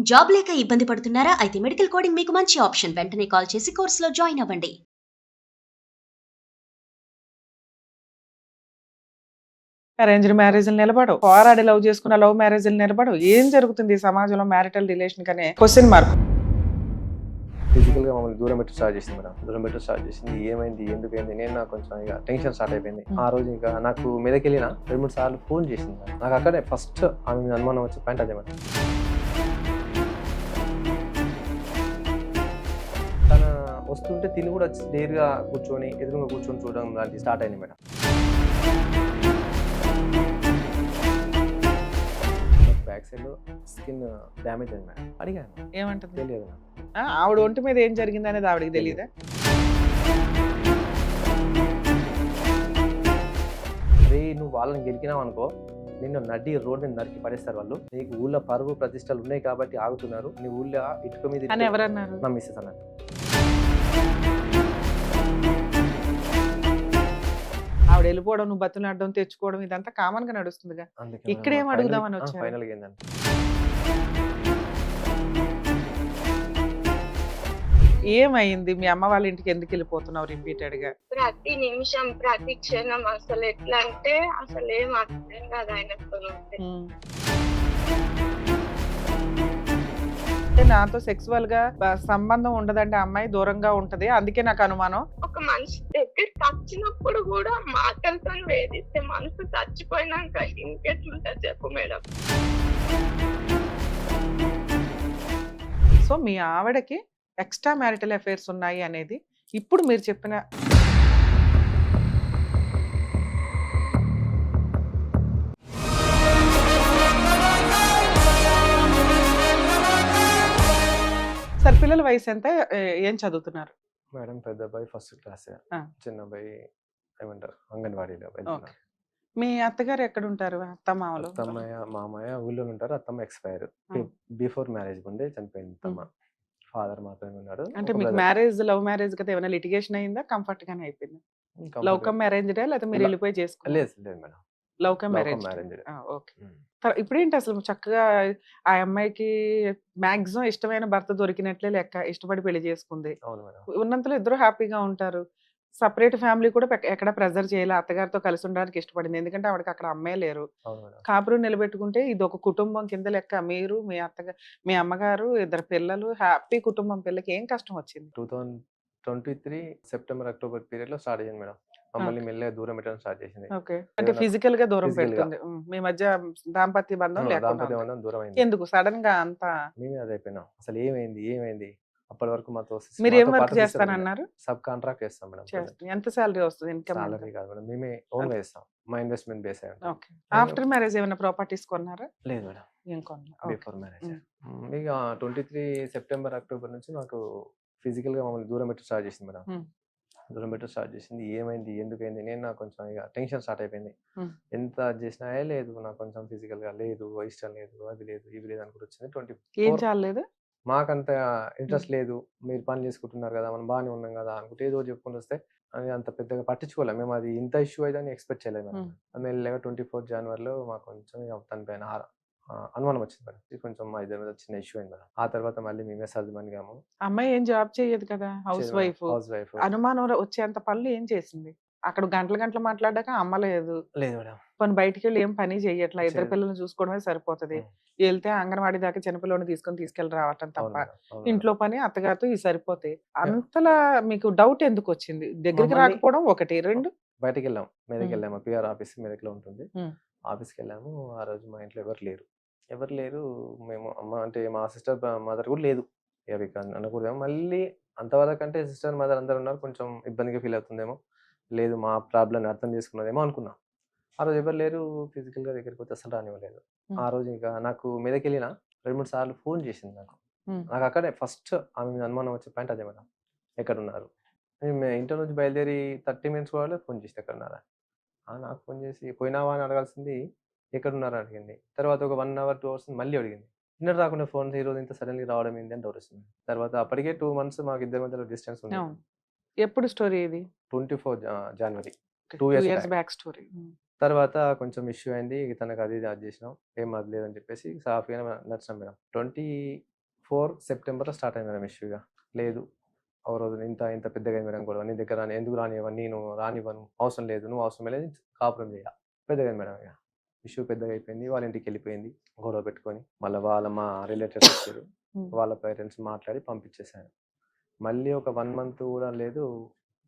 Job లేక ఇబ్బంది పడుతున్నారా? అయితే మెడికల్ కోడింగ్ మీకు మంచి ఆప్షన్. వెంటనే కాల్ చేసి కోర్సులో జాయిన్ అవ్వండి. అరేంజ్డ్ మ్యారేజ్‌లు నిలబడవు. పోరాడి లవ్ చేసుకున్న లవ్ మ్యారేజ్‌లు నిలబడవు. ఏం జరుగుతుంది ఈ సమాజంలో మ్యారిటల్ రిలేషన్ కనే క్వెషన్ మార్క్. ఫిజికల్‌గా మమ్మల్ని దూరం పెట్టి స్టార్ట్ చేసింది మేడం. దూరం పెట్టి స్టార్ట్ చేసింది. ఏమైంది? ఎందుకయింది? నేను నాకు కొంచెం ఇక టెన్షన్ స్టార్ట్ అయిపోయింది. ఆ రోజు ఇంకా నాకు మీదకెళ్ళిన 2, 3 సార్లు ఫోన్ చేసింది మేడం. నాకు అక్కడే ఫస్ట్ ఆమె మీద అనుమానం వచ్చే పాయింట్ అదే మేడం. తన వస్తుంటే తిని కూడా వచ్చి నేరుగా కూర్చొని ఎదురుగా కూర్చొని చూడడం లాంటివి స్టార్ట్ అయింది madam. Back side skin damage అయింది మేడం. అడిగాను, ఏమంటది? తెలియదు నాకు. ఆవిడ ఒంటి మీద ఏం జరిగింది అనేది ఆవిడకి తెలియదా? అరే నువ్వు వాళ్ళని గెలికినావు అనుకో, నిన్ను నడి రోడ్ మీద నరికి పడేస్తారు వాళ్ళు. నీకు ఊళ్ళో పరువు ప్రతిష్టలు ఉన్నాయి కాబట్టి ఆగుతున్నారు. నీ ఊళ్ళో ఇటుక మీద అని ఎవరన్నారు? నా మిస్సెస్ అన్నారు. ఆవిడ వెళ్ళిపోవడం, నువ్వు బతులాడడం, తెచ్చుకోవడం ఇదంతా కామన్ గా నడుస్తుందిగా. ఇక్కడ ఏం అడుగుదామని వచ్చారు? ఫైనల్ గా ఏంటంటే ఏమైంది? మీ అమ్మ వాళ్ళ ఇంటికి ఎందుకు వెళ్ళిపోతున్నావు రిపీటెడ్ గా? ప్రతి నిమిషం ప్రతి క్షణం అసలు ఎట్లా అంటే అసలు ఏం అర్థం కాదు ఆయనతో ఉంటే. అంటే నాతో సెక్సువల్ గా సంబంధం ఉండదంటే అమ్మాయి దూరంగా ఉంటది, అందుకే నాకు అనుమానం. ఒక మనిషి దగ్గరికి వచ్చినప్పుడు కూడా మాటలతో వేధిస్తే మనసు చచ్చిపోయినాక ఇంకెట్లుంటది చెప్పు మేడం. సో మీ ఆవిడకి ఎక్స్ట్రా మ్యారిటల్ అఫైర్స్ ఉన్నాయి అనేది ఇప్పుడు మీరు చెప్పిన సార్. పిల్లల వయసు ఎంత? ఏం చదువుతున్నారు? మేడం పెద్ద అబ్బాయి ఫస్ట్ క్లాస్, చిన్న అబ్బాయి ఏమంటారు అంగన్వాడీలో వెళ్తున్నారు. మీ అత్తగారు ఎక్కడ ఉంటారు? అత్త మామలు? అత్తమ్మయ్య మామయ్య ఊళ్ళో ఉంటారు. అత్తమ్మ ఎక్స్పైర్ బిఫోర్ మ్యారేజ్ ముందే చనిపోయింది. అత్తమ్మ ఫాదర్ మాత్రమే ఉన్నాడు. అంటే మీకు మ్యారేజ్ లవ్ మ్యారేజ్ కదా, ఏమైనా లిటిగేషన్ అయిందా? కంఫర్ట్ గానే అయిపోయింది? లవ్ కమ్ మ్యారేజ్డే లేదా మీరు వెళ్ళిపోయి చేసుకోవాలి? లేదు లేదు madam, love come marriage. Okay. ఇప్పుడేంటి అసలు చక్కగా ఆ అమ్మాయికి మాక్సిమం ఇష్టమైన భర్త దొరికినట్లే లెక్క, ఇష్టపడి పెళ్లి చేసుకుంది. అవును మేడం. ఉన్నంతలో ఇద్దరు హ్యాపీగా ఉంటారు. సపరేట్ ఫ్యామిలీ కూడా ఎక్కడ ప్రెజర్ చేయాలి, అత్తగారితో కలిసి ఉండడానికి ఇష్టపడింది. ఎందుకంటే ఆవిడకి అక్కడ అమ్మాయి లేరు. అవును మేడం. కాపురం నిలబెట్టుకుంటే ఇది ఒక కుటుంబం కింద లెక్క. మీరు, మీ అత్తగారు, మీ అమ్మగారు, ఇద్దరు పిల్లలు, హ్యాపీ కుటుంబం. పిల్లకి ఏం కష్టం వచ్చింది? 2023 సెప్టెంబర్ అక్టోబర్ పీరియడ్ లో స్టార్ట్ అయ్యింది మేడం. మమ్మల్ని మెల్లగా దూరం పెట్టడం స్టార్ట్ చేసింది. ఓకే. అంటే ఫిజికల్ గా దూరం Physical గా. పెడుతుంది. మీ మధ్య దాంపత్య బంధం లేకుండా దాంపత్య ఉంది. బంధం దూరం అయింది. ఎందుకు సడన్ గా అంత? మేమే అది అయిపోయినాం. అసలు ఏమైంది అప్పటి వరకు మాతో మీరు ఏం వర్క్ చేస్తానన్నారు? సబ్ కాంట్రాక్ట్ చేస్తాం మేడం. ఎంత సాలరీ వస్తుంది? ఇన్కమ్ సాలరీ కాదు మేడం, మేమే ఓన్ గా చేస్తాం. మా ఇన్వెస్ట్మెంట్ బేస్ అయ్యి ఉంటుంది. ఓకే. ఆఫ్టర్ మ్యారేజ్ ఏమైనా ప్రాపర్టీస్ కొన్నారా? లేదు మేడం, ఏం కొనలేదు. Before marriage. ఇక 23 సెప్టెంబర్ అక్టోబర్ నుంచి నాకు ఫిజికల్ గా మమ్మల్ని దూరం పెట్టి స్టార్ట్ చేసింది మేడం. దూరం పెట్టి స్టార్ట్ చేసింది. ఏమైంది? ఎందుకైంది? నేను నాకు కొంచెం ఇక టెన్షన్ స్టార్ట్ అయిపోయింది. ఎంత చేసినా లేదు, నాకు కొంచెం ఫిజికల్ గా లేదు, ఇష్టం లేదు, అది లేదు, ఇవి లేదు అనుకుంటూ వచ్చింది. ఏం చాలేదు? మాకంత ఇంట్రెస్ట్ లేదు, మీరు పని చేసుకుంటున్నారు కదా, మనం బాగానే ఉన్నాం కదా అనుకుంటే ఏదో చెప్పుకుంటూ వస్తే అది అంత పెద్దగా పట్టించుకోలేము మేము. అది ఇంత ఇష్యూ అయితే ఎక్స్పెక్ట్ చేయలేదు మేడం. మెల్లగా 24 జనవరిలో మాకు కొంచెం తన పైన అనుమానం వచ్చింది మేడం. ఇది కొంచెం మా ఇద్దరి మీద చిన్న ఇష్యూ అయింది మేడం. ఆ తర్వాత మళ్ళీ మేమే సర్దుమనిగాము. అమ్మాయి ఏం జాబ్ చేయదు కదా, హౌస్ వైఫ్. అనుమానం వచ్చేంత పనులు ఏం చేసింది? అక్కడ గంటలు మాట్లాడాక అమ్మ లేదు మేడం. పని బయటికి వెళ్ళి ఏం పని చెయ్యట్లా, ఇద్దరు పిల్లల్ని చూసుకోవడమే సరిపోతుంది. వెళ్తే అంగన్వాడీ దాకా చిన్నపిల్లని తీసుకెళ్ళి రావటం తప్ప ఇంట్లో పని అత్తగారితో ఇవి సరిపోతాయి. అంతలా మీకు డౌట్ ఎందుకు వచ్చింది? దగ్గరికి రాకపోవడం ఒకటి, రెండు బయటకు వెళ్ళాం, మీదకి వెళ్ళాము. పిఆర్ ఆఫీస్ మీదకిలో ఉంటుంది. ఆఫీస్కి వెళ్ళాము. ఆ రోజు మా ఇంట్లో ఎవరు లేరు. మేము అమ్మ అంటే మా సిస్టర్ మదర్ కూడా లేదు. ఇక అనకూడదేమో, మళ్ళీ అంతవరకు అంటే సిస్టర్ మదర్ అందరు ఉన్నారు, కొంచెం ఇబ్బందిగా ఫీల్ అవుతుందేమో, లేదు మా ప్రాబ్లం అర్థం చేసుకున్నదేమో అనుకున్నాం. ఆ రోజు ఎవరు లేరు. ఫిజికల్ గా దగ్గరికి వచ్చి అసలు రానివ్వలేదు. ఆ రోజు ఇంకా నాకు మీదకి వెళ్ళిన 2, 3 సార్లు ఫోన్ చేసింది నాకు. నాకు అక్కడే ఫస్ట్ ఆమె మీద అనుమానం వచ్చే పాయింట్ అదే మేడం. ఎక్కడున్నారు? ఇంట్లో నుంచి బయలుదేరి 30 మినిట్స్ కూడా ఫోన్ చేసి ఎక్కడున్నారా? నాకు ఫోన్ చేసి పోయినావా అని అడగాల్సింది ఎక్కడున్నారా అడిగింది. తర్వాత ఒక 1 అవర్ 2 అవర్స్ మళ్ళీ అడిగింది. నిన్నటి రాకుండా ఫోన్ ఈరోజు ఇంత సడన్లీ రావడం ఏంటి అని డౌట్ వస్తుంది. తర్వాత అప్పటికే 2 months మాకు ఇద్దరి మధ్యలో డిస్టెన్స్ ఉంది. ఎప్పుడు స్టోరీ ఇది? 24 జనవరి, 2 years బ్యాక్ స్టోరీ. తర్వాత కొంచెం ఇష్యూ అయింది. తనకు అది చేసినాం, ఏం అది లేదని చెప్పేసి సాఫీగా నడిచినాం మేడం. 2024 సెప్టెంబర్లో స్టార్ట్ అయింది మేడం ఇష్యూగా. లేదు ఓ రోజు ఇంత ఇంత పెద్దగా అయింది మేడం గొడవ, నీ దగ్గర రాని ఎందుకు రానివ్వను, నేను రానివ్వను, అవసరం లేదు, నువ్వు అవసరం లేదు, కాపురం చేయ. పెద్దగా అయింది మేడం. ఇక ఇష్యూ పెద్దగా అయిపోయింది, వాళ్ళ ఇంటికి వెళ్ళిపోయింది గొడవ పెట్టుకొని. మళ్ళీ మా రిలేటివ్స్ వచ్చారు, వాళ్ళ పేరెంట్స్ మాట్లాడి పంపించేశాను. మళ్ళీ ఒక 1 మంత్ కూడా లేదు,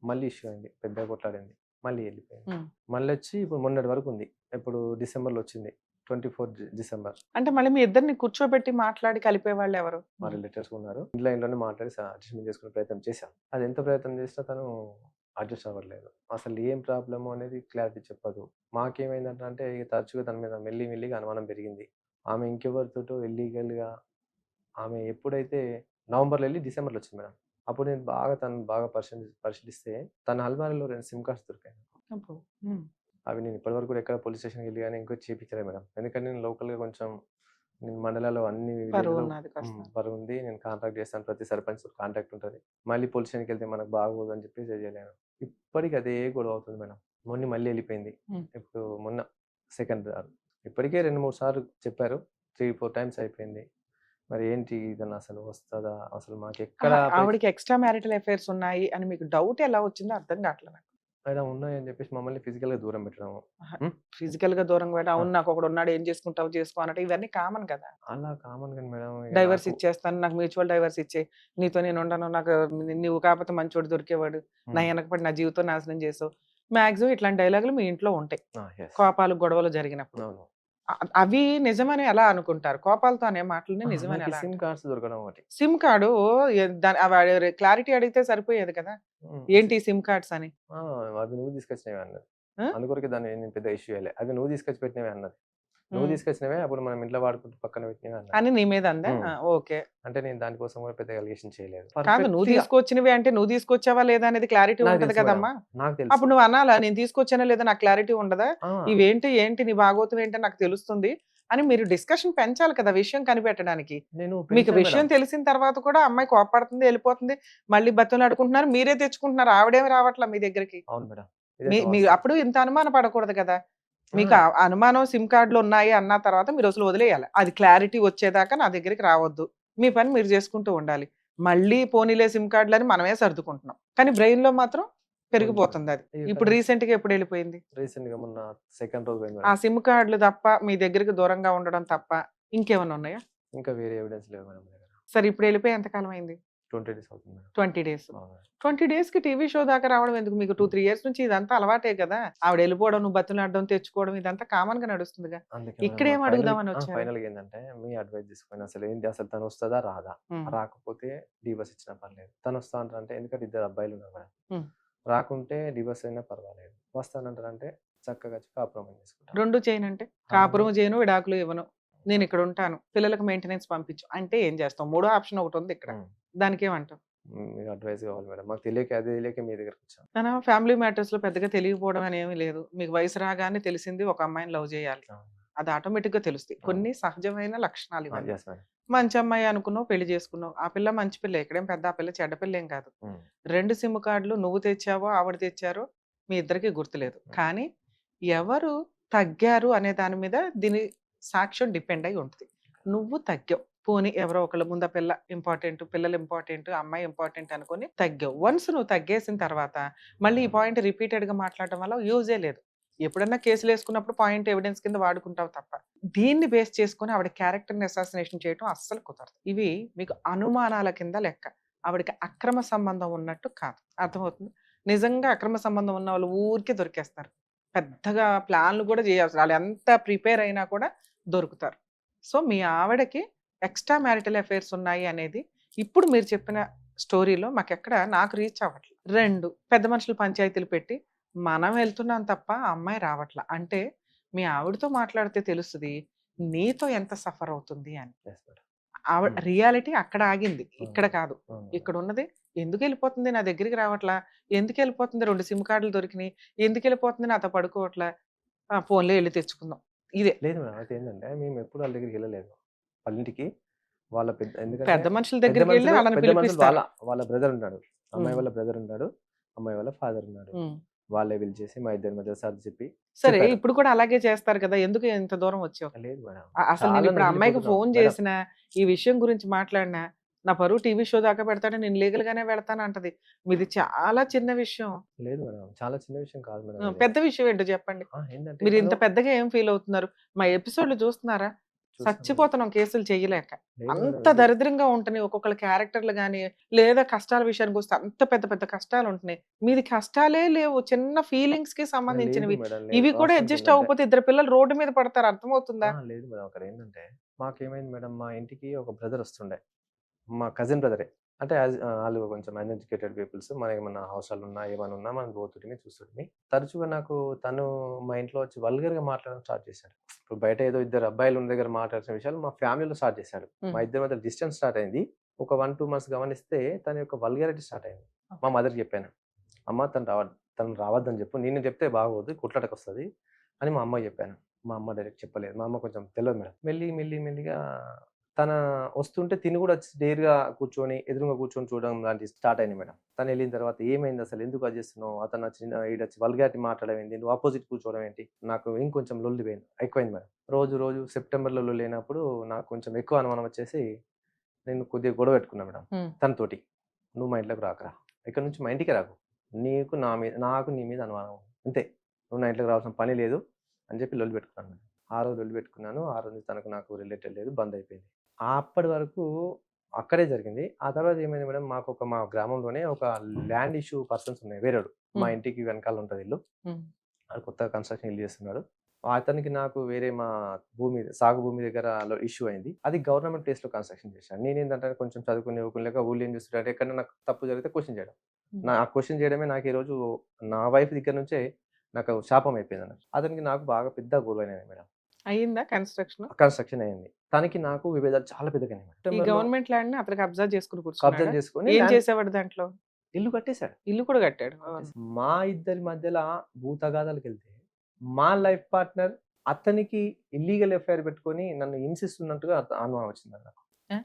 మళ్ళీ ఇష్యూ అయింది, పెద్దగా కొట్లాడింది, మళ్ళీ వెళ్ళిపోయింది. మళ్ళీ వచ్చి ఇప్పుడు మొన్నటి వరకు ఉంది. ఇప్పుడు డిసెంబర్లో వచ్చింది, 24 డిసెంబర్. అంటే మళ్ళీ మీ ఇద్దరిని కూర్చోబెట్టి మాట్లాడి కలిపే వాళ్ళు ఎవరు? మా రిలేటివ్స్ ఉన్నారు, ఇంట్లోనే మాట్లాడి అడ్జస్ట్మెంట్ చేసుకునే ప్రయత్నం చేశాం. అది ఎంత ప్రయత్నం చేసినా తను అడ్జస్ట్ అవ్వట్లేదు. అసలు ఏం ప్రాబ్లమో అనేది క్లారిటీ చెప్పదు. మాకేమైందంటే ఇక తరచుగా తన మీద మెల్లిగా అనుమానం పెరిగింది. ఆమె ఇంకెవరితోటో ఇల్లీగల్గా, ఆమె ఎప్పుడైతే నవంబర్లో వెళ్ళి డిసెంబర్లో వచ్చింది మేడం. అప్పుడు నేను తను బాగా పరిశీలిస్తే తన అల్మారాలో 2 సిమ్ కార్డ్స్ దొరికాయి. అవి నేను ఇప్పటివరకు కూడా ఎక్కడ పోలీస్ స్టేషన్కి వెళ్ళి కానీ ఇంకో చేయించలేదు మేడం. ఎందుకంటే నేను లోకల్గా కొంచెం, నేను మండలాల్లో అన్ని పరువు ఉంది, నేను కాంటాక్ట్ చేస్తాను, ప్రతి సర్పంచ్ కాంటాక్ట్ ఉంటుంది. మళ్ళీ పోలీస్ స్టేషన్కి వెళ్తే మనకు బాగోదు అని చెప్పి చేయలేను. ఇప్పటికి అదే గొడవ అవుతుంది మేడం. మళ్ళీ వెళ్ళిపోయింది. ఇప్పుడు మొన్న సెకండ్ ఇప్పటికే 2-3 సార్లు చెప్పారు, 3-4 టైమ్స్ అయిపోయింది. మరి ఏంటి ఇదన్నా అసలు వస్తుందా? అసలు మాకు ఎక్కడ ఆవిడకి ఎక్స్ట్రా మ్యారిటల్ అఫైర్స్ ఉన్నాయి అని మీకు డౌట్ ఎలా వచ్చిందో అర్థం కావట్లేదు. మేడం ఉన్నాయని చెప్పేసి మమ్మల్ని ఫిజికల్గా దూరం పెట్టడం. ఫిజికల్ గా దూరం పెట్టడం, అవును నాకు ఒకడు ఉన్నాడు ఏం చేసుకుంటావు చేసుకో అన్నట్టు, ఇవన్నీ కామన్ కదా. అలా కామన్ కానీ మేడం, డైవర్స్ ఇచ్చేస్తాను, నాకు మ్యూచువల్ డైవర్స్ ఇచ్చే, నీతో నేను ఉండను, నాకు నువ్వు కాకపోతే మంచోడు దొరికేవాడు, నా వెనకపడి నా జీవితం నాశనం చేసావు. మాక్సిమం ఇట్లాంటి డైలాగులు మీ ఇంట్లో ఉంటాయి కోపాలు గొడవలు జరిగినప్పుడు. అవి నిజమని ఎలా అనుకుంటారు? కోపాలతో అనే మాటలని నిజమని ఎలా? సిమ్ కార్డ్స్ దొరకడం ఒకటి. సిమ్ కార్డు క్లారిటీ అడిగితే సరిపోయేది కదా, ఏంటి సిమ్ కార్డ్స్ అని. అవి నువ్వు తీసుకొచ్చినవి అన్నది, అందుకొరకే దాన్ని నేను పెద్ద ఇష్యూ అయ్యలే. అవి నువ్వు తీసుకొచ్చి పెట్టినవి అన్నది, నువ్వు తీసుకొచ్చినవే అప్పుడు మనం ఇంట్లో వాడుకుంటూ పక్కన పెట్టినవి అన్నది అని నీ మీద అందా? ఓకే, అంటే నేను దానికోసం కూడా పెద్ద అలిగేషన్ చేయలేదు. కాదు, నువ్వు తీసుకొచ్చినవి అంటే నువ్వు తీసుకొచ్చావా లేదా అనేది క్లారిటీ ఉంటది కదమ్మా. నాకు తెలుసు. అప్పుడు నువ్వు అనాలా, నేను తీసుకొచ్చానా లేదా నాకు క్లారిటీ ఉండదా, ఇవేంటి ఏంటి నీ భాగోతం ఏంటి నాకు తెలుస్తుంది అని మీరు డిస్కషన్ పెంచాలి కదా విషయం కనిపెట్టడానికి. మీకు విషయం తెలిసిన తర్వాత కూడా అమ్మాయి కోపడుతుంది, వెళ్ళిపోతుంది, మళ్ళీ బతులు అడుకుంటున్నారు, మీరే తెచ్చుకుంటున్నారు, ఆవిడేమి రావట్లా మీ దగ్గరికి. అవును మేడం, మీరు అప్పుడు ఇంత అనుమానం పడకూడదు కదా. మీకు అనుమానం సిమ్ కార్డులు ఉన్నాయి అన్న తర్వాత మీరు అసలు వదిలేయాలి. అది క్లారిటీ వచ్చేదాకా నా దగ్గరికి రావద్దు, మీ పని మీరు చేసుకుంటూ ఉండాలి. మళ్ళీ పోనీలే సిమ్ కార్డులు అని మనమే సర్దుకుంటున్నాం, కానీ బ్రెయిన్ లో మాత్రం పెరిగిపోతుంది అది. ఇప్పుడు రీసెంట్ గా ఎప్పుడు వెళ్ళిపోయింది? రీసెంట్ గా మొన్న సెకండ్ రోజు. ఆ సిమ్ కార్డులు తప్ప, మీ దగ్గరికి దూరంగా ఉండడం తప్ప ఇంకేమన్నా ఉన్నాయా? ఇంకా వేరే ఎవిడెన్స్ లేవు మేడం. సరే ఇప్పుడు వెళ్ళిపోయి ఎంతకాలం అయింది? 20 days అవుతుంది. 20 days. 20 days కి టీవీ షో దాకా రావడం ఎందుకు? మీకు 2-3 years నుంచి ఇదంతా అలవాటే కదా. ఆవిడ వెళ్ళిపోవడం, నువ్వు బతులాడడం, తెచ్చుకోవడం, ఇదంతా కామన్ గా నడుస్తుందిగా. ఇక్కడేం అడుగుదామని వచ్చారు? ఫైనల్ గా ఏంటంటే మీ అడ్వైస్ తీసుకుని అసలు ఏంటి, అసలు తను వస్తుందా రాదా, రాకపోతే డివోర్స్ ఇచ్చినా పర్లేదు, తను వస్తా అంటారంటే, ఎందుకంటే 2 అబ్బాయిలు ఉన్నారు మేడం, రాకుంటే డివోర్స్ అయినా పర్వాలేదు, వస్తానంటారంటే చక్కగా కాపురం చేసుకుంటాను. 2 చేయనంటే కాపురం చేయను, విడాకులు ఇవ్వను, నేను ఇక్కడ ఉంటాను, పిల్లలకు మెయింటెనెన్స్ పంపించు అంటే ఏం చేస్తాం? 3వ ఆప్షన్ ఒకటి ఉంది ఇక్కడ, దానికి ఏమంటావు? మీకు అడ్వైస్ కావాలి మేడం, మాకు తెలియక మీ దగ్గరకు వచ్చాను. తన ఫ్యామిలీ మ్యాటర్స్ లో పెద్దగా తెలియకపోవడం అని ఏమీ లేదు. మీకు వయసు రాగానే తెలిసింది ఒక అమ్మాయిని లవ్ చేయాలి, అది ఆటోమేటిక్ గా తెలుస్తాయి. కొన్ని సహజమైన లక్షణాలు ఇవన్నీ. మంచి అమ్మాయి అనుకున్నావు, పెళ్లి చేసుకున్నావు, ఆ పిల్ల మంచి పిల్ల, ఇక్కడేం పెద్ద ఆ పిల్ల చెడ్డ పిల్ల ఏం కాదు. 2 సిమ్ కార్డులు నువ్వు తెచ్చావో ఆవిడ తెచ్చారో మీ ఇద్దరికి గుర్తులేదు, కానీ ఎవరు తగ్గారు అనే దాని మీద దీని సాక్ష్యం డిపెండ్ అయి ఉంటుంది. నువ్వు తగ్గావు, పోనీ ఎవరో ఒకళ్ళ ముందు పిల్ల ఇంపార్టెంట్, పిల్లలు ఇంపార్టెంట్, అమ్మాయి ఇంపార్టెంట్ అనుకుని తగ్గావు. వన్స్ నువ్వు తగ్గేసిన తర్వాత మళ్ళీ ఈ పాయింట్ రిపీటెడ్ గా మాట్లాడటం వల్ల యూజే లేదు. ఎప్పుడన్నా కేసులు వేసుకున్నప్పుడు పాయింట్ ఎవిడెన్స్ కింద వాడుకుంటావు తప్ప, దీన్ని బేస్ చేసుకుని ఆవిడ క్యారెక్టర్ని అసాసినేషన్ చేయడం అస్సలు కుదరదు. ఇవి మీకు అనుమానాల కింద లెక్క, ఆవిడకి అక్రమ సంబంధం ఉన్నట్టు కాదు. అర్థమవుతుంది? నిజంగా అక్రమ సంబంధం ఉన్న వాళ్ళు ఊరికే దొరికేస్తారు, పెద్దగా ప్లాన్లు కూడా చేయాల్సి, వాళ్ళు ఎంత ప్రిపేర్ అయినా కూడా దొరుకుతారు. సో మీ ఆవిడకి ఎక్స్ట్రా మ్యారిటల్ అఫైర్స్ ఉన్నాయి అనేది ఇప్పుడు మీరు చెప్పిన స్టోరీలో మాకెక్కడ నాకు రీచ్ అవ్వట్లేదు. 2 పెద్ద మనుషులు పంచాయతీలు పెట్టి మనం వెళ్తున్నాం తప్ప అమ్మాయి రావట్లా అంటే, మీ ఆవిడతో మాట్లాడితే తెలుస్తుంది నీతో ఎంత సఫర్ అవుతుంది అని. ఆవిడ రియాలిటీ అక్కడ ఆగింది, ఇక్కడ కాదు. ఇక్కడ ఉన్నది ఎందుకు వెళ్ళిపోతుంది, నా దగ్గరికి రావట్లా, ఎందుకు వెళ్ళిపోతుంది, 2 సిమ్ కార్డులు దొరికినాయి, ఎందుకు వెళ్ళిపోతుంది, నాతో పడుకోవట్లా, ఫోన్లో వెళ్ళి తెచ్చుకుందాం, ఇదే. లేదు మేడం, అయితే ఏంటంటే మేము ఎప్పుడు వాళ్ళ దగ్గరికి వెళ్ళలేదు, వాళ్ళ ఇంటికి. వాళ్ళ ఎందుకంటే పెద్ద మనుషుల దగ్గరికి వెళ్ళి వాళ్ళని పిలిపిస్తారు. వాళ్ళ బ్రదర్ ఉన్నాడు, అమ్మాయి వాళ్ళ బ్రదర్ ఉన్నాడు, అమ్మాయి వాళ్ళ ఫాదర్ ఉన్నాడు. వాళ్ళే పిలిచేసి మా ఇద్దరి మధ్య సర్ది చెప్పి సరే చెప్పారు. ఇప్పుడు కూడా అలాగే చేస్తారు కదా! ఎందుకు ఇంత దూరం వచ్చావు? లేదు మేడం. అసలు చాలా నేనిప్పుడు ఆ అమ్మాయికి నెగిలిపోతున్నాం. ఫోను మేడం చేసినా, ఈ విషయం గురించి మాట్లాడినా, నా పరువు టీవీ షో దాకా పెడతాను. నేను లీగల్‌గానే వెళ్తానంటది. మీది చాలా చిన్న విషయం. లేదు మేడం. చాలా చిన్న విషయం కాదు మేడం ఇది. పెద్ద విషయం ఏంటో చెప్పండి. ఏంటంటే మీరు తను ఇంత పెద్దగా ఏం ఫీల్ అవుతున్నారు? మా ఎపిసోడ్‌లు చూస్తున్నారా? చూసాను మేడం. చచ్చిపోతున్నాం కేసులు చెయ్యలేక. లేదు మేడం. అంత దరిద్రంగా ఉంటున్నాయి ఒక్కొక్కళ్ళ క్యారెక్టర్‌లు గాని, లేదా కష్టాల విషయానికొస్తే అంత పెద్ద పెద్ద కష్టాలుంటున్నాయి. మీది కష్టాలే లేవు. చిన్న ఫీలింగ్స్‌కి లేదు సంబంధించినవి. మేడం. లేదు. ఇవి కూడా వాస్తవం అడ్జస్ట్ ఏంటంటే అవ్వకపోతే ఇద్దరు పిల్లలు రోడ్డు మీద పడతారు. అర్థమవుతుందా? లేదు మేడం. అక్కడ ఏంటంటే మాకేమైంది మేడం, మా ఇంటికి ఒక బ్రదర్ వస్తుండే. మా కజిన్ బ్రదరే. అంటే ఆళ్ళు కొంచెం అన్‌ఎడ్యుకేటెడ్ పీపుల్స్. మనకేమన్నా అవసరాలున్నా, ఏమన్నా ఉన్నా మనం పోతుంటిమి, చూస్తుంటిమి. తరచుగా నాకు తను మా ఇంట్లో వచ్చి వల్గర్‌గా మాట్లాడడం స్టార్ట్ చేశాడు. ఇప్పుడు బయట ఏదో ఇద్దరు అబ్బాయిలు ఉన్న దగ్గర మాట్లాడాల్సిన విషయాలు మా ఫ్యామిలీలో స్టార్ట్ చేశాడు. మా ఇద్దరి మధ్య డిస్టెన్స్ స్టార్ట్ అయింది. ఒక 1, 2 మంత్స్ గమనిస్తే తన యొక్క వల్గారిటీ స్టార్ట్ అయింది. మా మదర్‌కి చెప్పాను. అమ్మ తను రావద్దని చెప్పు. నేను చెప్తే బాగోదు. కొట్లాటకొస్తది అని మా అమ్మకి చెప్పాను. మా అమ్మ డైరెక్ట్ చెప్పలేదు. మా అమ్మ కొంచెం తెలవదు మేడం. మెల్లిగా తన వస్తుంటే తిని కూడా వచ్చి డేర్‌గా కూర్చొని, ఎదురుంగా కూర్చొని చూడడం లాంటివి స్టార్ట్ అయింది మేడం. తనెళ్ళిన తర్వాత "ఏమైంది అసలు? ఎందుకు అది చేస్తున్నావు? అతనొచ్చి ఈడొచ్చి వల్గారిటీ మాట్లాడడం ఏంటి? నువ్వు అపోజిట్ కూర్చోవడం ఏంటి?" నాకు ఇంకొంచెం లొల్లి ఎక్కువైంది మేడం. రోజు సెప్టెంబర్‌లో లొల్లయినప్పుడు నాకు కొంచెం ఎక్కువ అనుమానం వచ్చేసి, నేను కొద్దిగా గొడవ పెట్టుకున్నా మేడం తనతోటి. "నువ్వు మా ఇంట్లోకి రాకురా. ఇక్కడి నుంచి మా ఇంటికే రాకు. నాకు నీ మీద అనుమానం. అంతే. నువ్వు నా ఇంట్లోకి రావాల్సిన పని లేదు" అని చెప్పి లొల్లి పెట్టుకున్నాను మేడం. ఆ రోజు లొల్లి పెట్టుకున్నాను. ఆ రోజు నుంచి తనకు నాకు రిలేటెడ్ లేదు. బంద్ అయిపోయింది. అప్పటి వరకు అక్కడే జరిగింది. ఆ తర్వాత ఏమైంది మేడం, మా గ్రామంలోనే ఒక ల్యాండ్ ఇష్యూ పర్సన్స్ ఉన్నాయి. వేరేోడు. మా ఇంటికి వెనకాల ఉంటది ఇల్లు. ఆడు కొత్తగా కన్‌స్ట్రక్షన్ ఇల్లు చేస్తున్నాడు. అతనికి నాకు వేరే మా సాగు భూమి దగ్గర ఇష్యూ అయింది. అది గవర్నమెంట్ ప్లేస్‌లో కన్‌స్ట్రక్షన్ చేశాడు. నేనేందంటే కొంచెం చదువుకుని ఊళ్ళో ఏం చేస్తుంటాడంటే ఎక్కడైనా నాకు తప్పు జరిగితే క్వెషన్ చేయడం. ఆ క్వెషన్ చేయడమే నాకు ఈరోజు నా వైఫ్ దగ్గర నుంచే నాకు శాపం అయిపోయిందన్నట్టు. అతనికి నాకు బాగా పెద్ద గొడవైనాయి మేడం. అయిందా కన్‌స్ట్రక్షన్? కన్‌స్ట్రక్షన్ అయింది. తనకి నాకు విభేదాలు చాలా పెద్దగయినాయి మేడం. ఈ సెప్టెంబర్‌లో గవర్నమెంట్ ల్యాండ్‌ని అతను కబ్జా చేసుకొని కబ్జా కూర్చున్నాడా? చేసుకొని ఏం చేసేవాడు దాంట్లో? ఇల్లు కట్టేసాడు. ఇల్లు కూడా కట్టాడు. మా ఇద్దరి మధ్యల భూతగాదాలకెళ్తే, మా లైఫ్ పార్ట్నర్ అతనికి ఇల్లీగల్ ఎఫ్ఐఆర్ పెట్టుకొని నన్ను హింసిస్తున్నట్టుగా అనుమానం వచ్చిందండి నాకు. ఆ?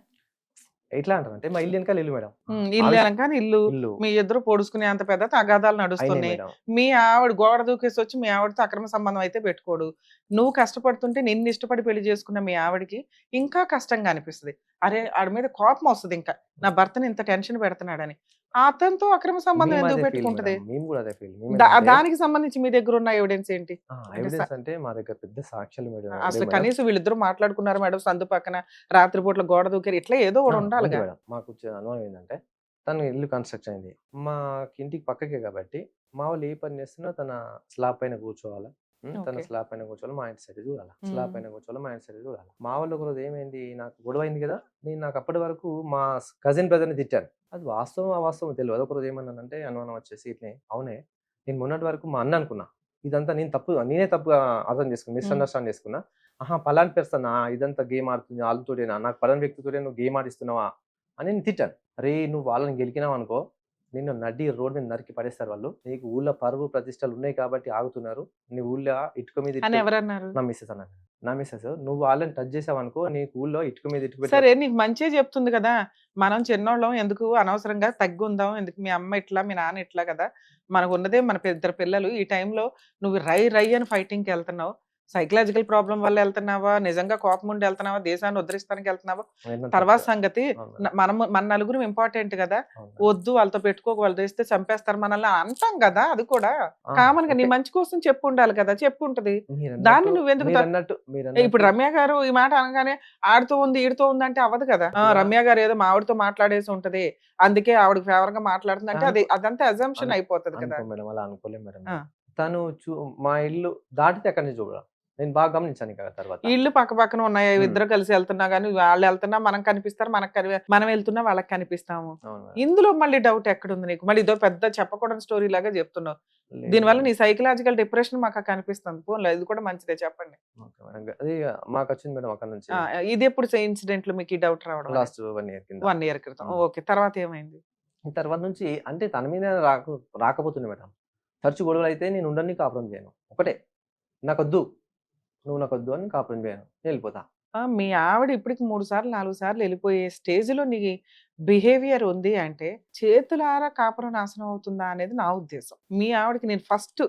ఎట్లా అంటారంటే మా ఇల్లు వెనకాల ఇల్లు మేడం. ఇల్లు ఆవిడ ఎనకాల ఇల్లు. ఇల్లు మీ ఇద్దరు పొడుచుకునే అంత పెద్ద తగాదాలు అయినాయి నడుస్తున్నాయి. మేడం. మీ ఆవిడ గోడ దూకేసి వచ్చి మీ ఆవిడతో అక్రమ సంబంధం అయితే పెట్టుకోడు. నువ్వు కష్టపడుతుంటే నిన్ను ఇష్టపడి పెళ్లి చేసుకున్న మీ ఆవిడకి ఇంకా కష్టంగా అనిపిస్తది. అరే! ఆడి మీద కోపం వస్తది ఇంకా. నా భర్తని ఇంత టెన్షన్ పెడుతున్నాడని. అతనితో అక్రమ సంబంధం మేము ఎందుకు అదే ఫీల్ పెట్టుకుంటది? మేడం. మేము కూడా అదే ఫీల్. మేమేందంటే దానికి సంబంధించి మీ దగ్గర ఉన్న ఎవిడెన్స్ ఏంటి? అంటే ఎవిడెన్స్ అంటే మా దగ్గర పెద్ద సాక్ష్యాలు మేడం అసలు మేడం. కనీసం వీళ్ళిద్దరూ మాట్లాడుకున్నారు మేడం సందు పక్కన రాత్రిపూట్ల గోడ దూకారు. ఇట్లా ఏదో ఒకటి ఉంది ఉండాలిగా. మేడం. మాకొచ్చే అనుమానం ఏందంటే, తను ఇల్లు కన్‌స్ట్రక్షన్ అయింది. ఇంటికి పక్కకే కాబట్టి, మా వాళ్ళు ఏ పని చేస్తున్నా తన స్లాబ్ పైన కూర్చోవాలా. తన ఓకే. స్లాబ్ పైన కూర్చోవాలి. మా ఇంటి సైడ్ చూడాలా. స్లాబ్ హ్మ్. పైన కూర్చోవాలి. మా ఇంటి సైడ్ చూడాలా. మా వాళ్ళు ఒకరోజు ఏమైంది, నాకు గొడవ అయింది కదా! నాకు అప్పటి వరకు మా కజిన్ బ్రదర్‌ని తిట్టాను. అది వాస్తవం, అవాస్తవం తెలవదు. ఒకరోజు ఏమన్నానంటే అనుమానం వచ్చేసి ఇట్లనే, అవునే నేను మొన్నటి వరకు మా అన్న అనుకున్నా. ఇదంతా నేనే తప్పుగా అర్థం చేసుకున్నా. మిస్‌అండర్‌స్టాండ్ చేసుకున్నా. ఆహా! పలానా పర్సనా ఇదంతా గేమ్ ఆడుతుంది ఆళ్ళతోటేనా? నాకు పలానా వ్యక్తితోటే నువ్వు గేమ్ ఆడిస్తున్నావా? అని నేను తిట్టాను. "అరేయ్! నువ్వు వాళ్ళని గెలికినావనుకో, నిన్ను రోడ్ మీద నరికి పడేస్తారు వాళ్ళు. నీకు ఊళ్ళో పరువు ప్రతిష్టలు ఉన్నాయి కాబట్టి ఆగుతున్నారు. నీ ఊళ్ళో ఇటుక మీద అని ఇటుక" ఎవరన్నారు? నా మిసెస్ అన్నది. నా మిసెస్ "నువ్వు వాళ్ళని టచ్ చేసావనుకో, నీకు ఊళ్ళో ఇటుక మీద ఇటుక పెట్టి" సరే నీకు మంచే చెప్తుంది కదా! మనం చిన్నోళ్ళం ఎందుకు అనవసరంగా తగ్గుందాం. ఎందుకు మీ అమ్మ ఇట్లా, మీ నాన్న ఇట్లా కదా! మనకున్నదే మన ఇద్దరు పిల్లలు. ఈ టైంలో నువ్వు రై రై అని ఫైటింగ్‌కెళ్తున్నావు. సైకలాజికల్ ప్రాబ్లమ్ వల్ల ఎళ్తున్నావా? నిజంగా కోపం ఉండి ఎళ్తున్నావా? దేశాన్ని ఉద్ధరిస్తానికి ఎళ్తున్నావా? ఏంటంటే తర్వాత సంగతి అవును మేడం. మన నలుగురం ఇంపార్టెంట్ కదా! అవును మేడం. వద్దు వాళ్ళతో పెట్టుకోకు. వాళ్ళు తెస్తే చంపేస్తారు మనల్ని అంటాం కదా! అది కూడా. ఆ! కామన్‌గా నీ ఓకే. మంచి కోసం చెప్పుండాలి కదా! చెప్పుంటది. మీరన్నట్టు దాన్ని నువ్వెందుకు మీరన్నట్టు ఇప్పుడు మీరన్నట్టు రమ్య గారు ఈ మాట అనగానే ఆడితో ఉంది, ఈడితో ఉంది అంటే అవ్వదు కదా! ఇలా రమ్య గారు ఏదో మా ఆవిడతో మాట్లాడేసి ఉంటది. అందుకే ఆవిడకి ఫేవర్‌గా మాట్లాడుతుంది అంటే అనుకో అదంతా అజంప్షన్ అను అయిపోతది కదా! అనుకో మేడం. అలా అనుకోలేం మేడం ఆ! నేను. తను మా ఇల్లు దాటితే అక్కడి నుంచి చూడడం. నేను బాగా గమనించాను ఇక తర్వాత. ఇళ్ళు పక్క పక్కన ఉన్నాయి. హ్మ్. ఇద్దరు కలిసి ఎళ్తున్నా గాని వాళ్ళు ఎళ్తున్నా మనం కనిపిస్తారు. మనం వెళ్తున్నా వాళ్ళకి కనిపిస్తాము. అవును మేడం. ఇందులో మళ్ళీ డౌట్ ఎక్కడుంది నీకు? మళ్ళీ ఇదో పెద్ద చెప్పకూడని స్టోరీ లాగా చెప్తున్నావు. లేదు దీనివల్ల మేడం. నీ సైకలాజికల్ డిప్రెషన్ మాకు కనిపిస్తుంది. పోన్లే ఇది కూడా మంచిదే చెప్పండి. Okay madam. అది మాకొచ్చింది మేడం అక్కడి నుంచి. ఆ! ఇదెప్పుడు ఇన్సిడెంట్‌లు మీకు ఈ డౌట్ రావడం అనేది? లాస్ట్ 1 ఇయర్ కింద. 1 ఇయర్ క్రితం. హ్మ్. ఓకే. తర్వాత ఏమైంది? తర్వాత నుంచి అంటే తన మీద రాకపోతుండే మేడం. తరచు గొడవలైతే నేను ఉండని కాపురం చేయను. ఒకటే నాకొద్దు. నువ్వు నాకొద్దు అని కాపురం చేయను. నేనెళ్ళిపోతా. మీ ఆవిడ ఇప్పటికి 3 సార్లు, 4 సార్లు ఎళ్ళిపోయే స్టేజ్‌లో బిహేవియర్ ఉంది అంటే చేతులారా కాపురం నాశనం అవుతుందా అనేది నా ఉద్దేశం. మీ ఆవిడకి నేను ఫస్ట్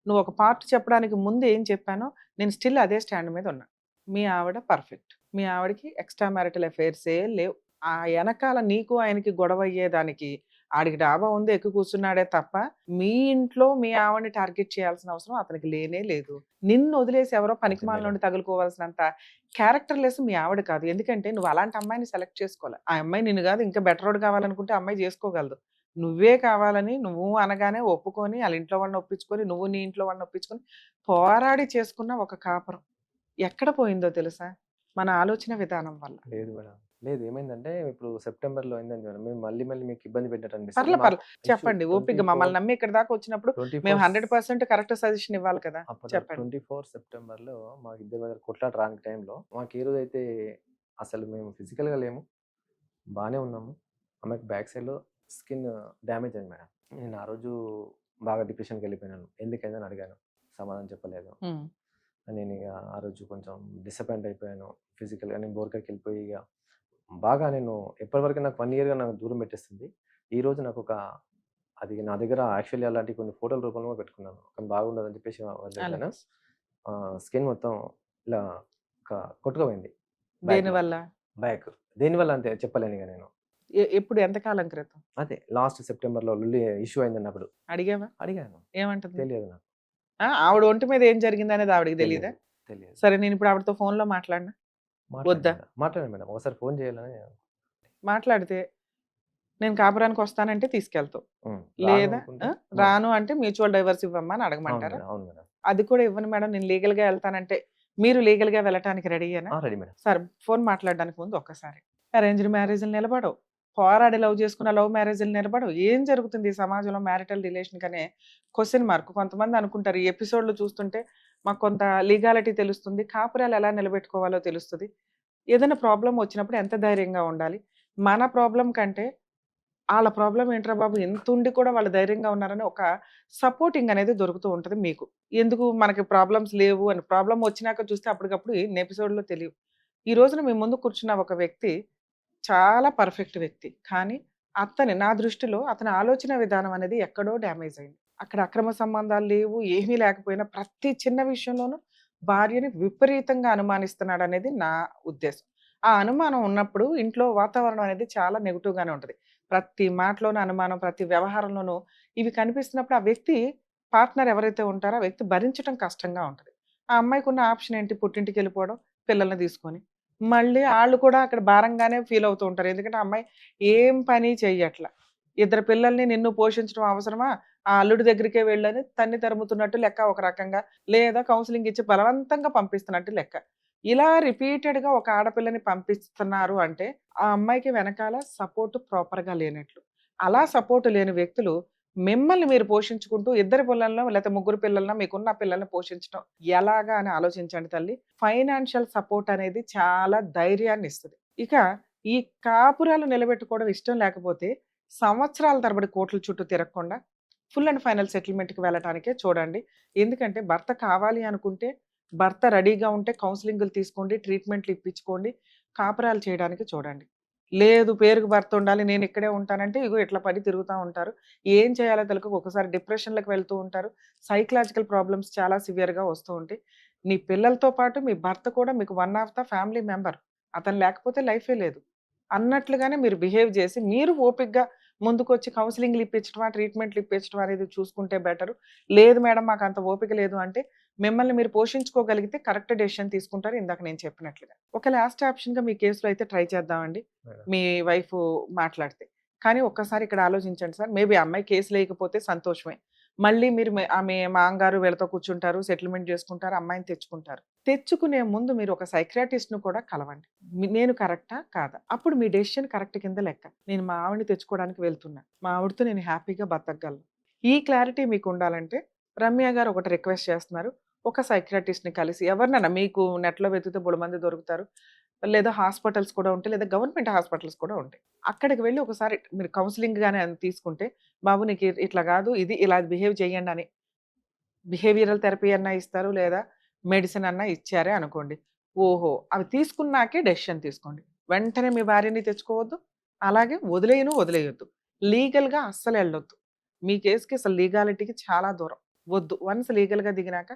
నువ్వు ఒక పార్ట్ చెప్పడానికి ముందు ఏం చెప్పానో నేను స్టిల్ అదే స్టాండ్ మీద ఉన్నా. మీ ఆవిడ పర్ఫెక్ట్. మీ ఆవిడకి ఎక్స్ట్రా మ్యారిటల్ అఫైర్సే లేవు. ఆ వెనకాల నీకు ఆయనకి గొడవ అయ్యేదానికి ఆడికి డాబా ఉంది ఎక్కువ కూర్చున్నాడే తప్ప మీ ఇంట్లో మీ ఆవిడని టార్గెట్ చేయాల్సిన అవసరం అతనికి లేనే లేదు. నిన్ను వదిలేసి ఎవరో పనికిమాల నుండి తగులుకోవాల్సినంత క్యారెక్టర్ లెస్ మీ ఆవిడ కాదు. ఎందుకంటే నువ్వు అలాంటి అమ్మాయిని సెలెక్ట్ చేసుకోవాలి. ఆ అమ్మాయి నిన్ను కాదు ఇంకా బెటర్ రోడ్ కావాలనుకుంటే ఆ అమ్మాయి చేసుకోగలదు. నువ్వే కావాలని నువ్వు అనగానే ఒప్పుకొని వాళ్ళ ఇంట్లో వాళ్ళని ఒప్పించుకొని నువ్వు నీ ఇంట్లో వాళ్ళని ఒప్పించుకొని పోరాడి చేసుకున్న ఒక కాపురం ఎక్కడ పోయిందో తెలుసా? మన ఆలోచన విధానం వల్ల. లేదు మేడం. లేదు ఏమైందంటే ఇప్పుడు సెప్టెంబర్‌లో అయిందండి మేడం. మేము మళ్ళీ మళ్ళీ మీకు ఇబ్బంది పెట్టినట్టు అనిపిస్తది. పర్లే మాకు పర్లే చెప్పండి. ఓపికగా మమ్మల్ని 24 నమ్మి ఇక్కడి దాకా వచ్చినప్పుడు మేము 24 100% కరెక్ట్ సజెషన్ ఇవ్వాలి కదా! అప్పుడు చెప్పండి. 24 సెప్టెంబర్‌లో మాకు ఇద్దరి మధ్య కొట్లాట రాని టైంలో మాకు ఏ రోజైతే అసలు మేము ఫిజికల్‌గా లేము. బానే ఉన్నాము. ఆమెకు బ్యాక్ సైడ్‌లో స్కిన్ డ్యామేజ్ అయింది మేడం. నేను ఆ రోజు బాగా డిప్రెషన్‌కెళ్ళిపోయినాను. ఎందుకయిందని అడిగాను. సమాధానం చెప్పలేదు. హ్మ్. నేను ఇగ ఆ రోజు కొంచెం డిసప్పాయింట్ అయిపోయాను. ఫిజికల్‌గా నేను బోర్‌కకెళ్ళిపోయి ఇగ బాగా నేను ఎప్పటివరకు నాకు 1 ఇయర్‌గా నాకు దూరం పెట్టేస్తుంది. ఈరోజు నాకొక అది నా దగ్గర యాక్చువల్లీ అలాంటి కొన్ని ఫోటోల రూపంలో కూడా పెట్టుకున్నాను. కానీ బాగుండదని చెప్పేసి వదిలేసాను. అలాగే. స్కిన్ మొత్తం ఇలా ఒక కొట్టుకుపోయింది. బ్యాక్‌లో. దేనివల్ల? బ్యాక్. దేనివల్ల అంతే చెప్పలేను ఇగ నేను. ఎప్పుడు ఎంత కాలం క్రితం? అదే లాస్ట్ సెప్టెంబర్‌లో లొల్లి ఇష్యూ అయిందన్నప్పుడు అడిగావా? అడిగాను. ఏమంటుంది? తెలియదు నాకు. ఆవిడ ఒంటి మీద ఏం జరిగిందనేది ఆవిడకి తెలీదా? తెలియదు. తెలియదు. సరే నేను ఇప్పుడు ఆవిడతో ఫోన్‌లో మాట్లాడనా? వద్దా? మాట్లాడాను మేడం. ఒకసారి ఫోన్ చేయాలని మాట్లాడితే నేను కాపురానికి వస్తానంటే తీసుకెళ్తావు. రాను లేదా అనుకుంటే రాను అంటే మ్యూచువల్ డైవర్స్ ఇవ్వమ్మా అని అవును అడగమంటారా? మేడం. అవును మేడం. అది కూడా ఇవ్వను మేడం నేను లీగల్‌గా ఎళ్తానంటే మీరు లీగల్‌గా వెళ్ళటానికి రెడీయేనా? Ready madam. సరే ఫోన్ మాట్లాడడానికి ముందు ఒక్కసారి. అరేంజ్డ్ మ్యారేజ్‌లు నిలబడవు. పోరాడి లవ్ చేసుకున్న లవ్ మ్యారేజ్‌లు నిలబడవు. ఏం జరుగుతుంది ఈ సమాజంలో మ్యారిటల్ రిలేషన్ కనే క్వెషన్ మార్క్. కొంతమంది అనుకుంటారు ఈ ఎపిసోడ్‌లు చూస్తుంటే మాకు కొంత లీగాలిటీ తెలుస్తుంది. కాపురాలు ఎలా నిలబెట్టుకోవాలో తెలుస్తది. ఏదైనా ప్రాబ్లమ్ వచ్చినప్పుడు ఎంత ధైర్యంగా ఉండాలి. మన ప్రాబ్లమ్ కంటే ఆళ్ళ ప్రాబ్లమ్ ఏంట్రా బాబు! ఇంతుండి కూడా వాళ్ళు ధైర్యంగా ఉన్నారని ఒక సపోర్టింగ్ అనేది దొరుకుతూ ఉంటది మీకు. ఎందుకు మనకి ప్రాబ్లమ్స్ లేవు అని ప్రాబ్లమ్ వచ్చినాక చూస్తే అప్పటికప్పుడు ఇన్ని ఎపిసోడ్‌లో తెలియవు. ఈ రోజున మీ ముందు కూర్చున్న ఒక వ్యక్తి చాలా పర్ఫెక్ట్ వ్యక్తి. కానీ నా దృష్టిలో అతని ఆలోచన విధానం అనేది ఎక్కడో డ్యామేజ్ అయింది. అక్కడ అక్రమ సంబంధాలు లేవు. ఏమీ లేకపోయినా ప్రతి చిన్న విషయంలోనూ భార్యని విపరీతంగా అనుమానిస్తున్నాడనేది నా ఉద్దేశం. ఆ అనుమానం ఉన్నప్పుడు ఇంట్లో వాతావరణం అనేది చాలా నెగెటివ్‌గానే ఉంటది. ప్రతి మాటలోనూ అనుమానం, ప్రతి వ్యవహారంలోనూ ఇవి కనిపిస్తున్నప్పుడు ఆ వ్యక్తి పార్ట్నర్ ఎవరైతే ఉంటారో ఆ వ్యక్తి భరించటం కష్టంగా ఉంటది. ఆ అమ్మాయికున్న ఆప్షన్ ఏంటి? పుట్టింటికెళ్ళిపోవడం, పిల్లల్ని తీసుకొని. మళ్ళీ ఆళ్ళు కూడా అక్కడ భారంగానే ఫీల్ అవుతూ ఉంటారు. ఎందుకంటే ఆ అమ్మాయి ఏం పని చెయ్యట్ల. ఇద్దరు పిల్లల్ని నిన్ను పోషించడం అవసరమా? ఆ అల్లుడి దగ్గరికే వెళ్ళని తన్ని తరుముతున్నట్టు లెక్క ఒక రకంగా. లేదా కౌన్సెలింగ్ ఇచ్చి బలవంతంగా పంపిస్తున్నట్టు లెక్క. ఇలా రిపీటెడ్‌గా ఒక ఆడపిల్లని పంపిస్తున్నారు అంటే, ఆ అమ్మాయికి వెనకాల సపోర్ట్ ప్రాపర్‌గా లేనట్లు. అలా సపోర్ట్ లేని వ్యక్తులు మిమ్మల్ని మీరు పోషించుకుంటూ ఇద్దరు పిల్లలనో లేతే ముగ్గురు పిల్లలనో మీకున్న పిల్లల్ని పోషించడం ఎలాగా అని ఆలోచించండి తల్లి. ఫైనాన్షియల్ సపోర్ట్ అనేది చాలా ధైర్యాన్నిస్తది. ఇక ఈ కాపురాలు నిలబెట్టుకోవడం ఇష్టం లేకపోతే సంవత్సరాల తరబడి కోట్ల చుట్టూ తిరగకుండా ఫుల్ అండ్ ఫైనల్ సెటిల్మెంట్‌కి వెళ్ళటానికే చూడండి. ఎందుకంటే భర్త కావాలి అనుకుంటే భర్త రెడీగా ఉంటే కౌన్సెలింగులు తీసుకోండి, ట్రీట్మెంట్‌లు ఇప్పించుకోండి, కాపురాలు చేయడానికి చూడండి. లేదు పేరుకి భర్త ఉండాలి, నేను ఇక్కడే ఉంటానంటే ఇగో ఇట్లా పడి తిరుగుతా ఉంటారు. ఏం చేయాలో తెలవక ఒక్కొక్కసారి డిప్రెషన్‌లకి వెళ్తూ ఉంటారు. సైకలాజికల్ ప్రాబ్లమ్స్ చాలా సివియర్‌గా వస్తూ ఉంటాయి. నీ పిల్లలతో పాటు మీ భర్త కూడా మీకు one of the family member. అతను లేకపోతే లైఫే లేదు. అన్నట్లుగానే మీరు బిహేవ్ చేసి మీరు ఓపికగా ముందుకొచ్చి కౌన్సెలింగ్‌లు ఇప్పించడమా, ట్రీట్మెంట్‌లు ఇప్పించడం అనేది చూసుకుంటే బెటరు. లేదు మేడం మాకంత ఓపిక లేదు అంటే మిమ్మల్ని మీరు పోషించుకోగలిగితే కరెక్ట్ డెసిషన్ తీసుకుంటారు ఇందాక నేను చెప్పినట్లుగా. ఒక లాస్ట్ ఆప్షన్‌గా మీ కేస్‌లో అయితే ట్రై చేద్దామండి. మేడం. మీ వైఫ్ మాట్లాడితే. కానీ ఒక్కసారి ఇక్కడ ఆలోచించండి సార్. మేబీ అమ్మాయి కేస్ లేకపోతే సంతోషమే. మళ్ళీ మీరు ఆమె మామగారు వీళ్ళతో కూర్చుంటారు, సెటిల్మెంట్ చేసుకుంటారు, అమ్మాయిని తెచ్చుకుంటారు. తెచ్చుకునే ముందు మీరు ఒక సైకియాట్రిస్ట్‌ని కూడా కలవండి. నేను కరెక్టా? కాదా? అప్పుడు మీ డెసిషన్ కరెక్ట్ కింద లెక్క. నేను మా ఆవిడని తెచ్చుకోవడానికి వెళ్తున్నా. మా ఆవిడతో నేను హ్యాపీగా బతకగలను. ఈ క్లారిటీ మీకు ఉండాలంటే రమ్య గారు ఒకటి రిక్వెస్ట్ చేస్తున్నారు. ఒక సైకియాట్రిస్ట్‌ని కలిసి ఎవరినైనా మీకు నెట్‌లో వెతికితే బోలెడుమంది దొరుకుతారు. లేదా హాస్పిటల్స్ కూడా ఉంటాయి. లేదా గవర్నమెంట్ హాస్పిటల్స్ కూడా ఉంటాయి. అక్కడికి వెళ్లి ఒకసారి మీరు కౌన్సెలింగ్ గాని అని తీసుకుంటే, బాబు నీకు ఇట్లా గాదు. ఇది ఇలా బిహేవ్ చేయండని బిహేవియరల్ థెరపీ అన్నా ఇస్తారు. లేదా మెడిసిన్ అన్నా ఇచ్చారే అనుకోండి. ఓహో! అవి తీసుకున్నాకే డెసిషన్ తీసుకోండి. వెంటనే మీ భార్యని తెచ్చుకోవద్దు. అలాగే వదిలేయొద్దు. లీగల్‌గా అస్సలు ఎళ్ళొద్దు. మీ కేస్‌కి అసలు లీగాలిటీకి చాలా దూరం. వద్దు. వన్స్ లీగల్‌గా దిగినాక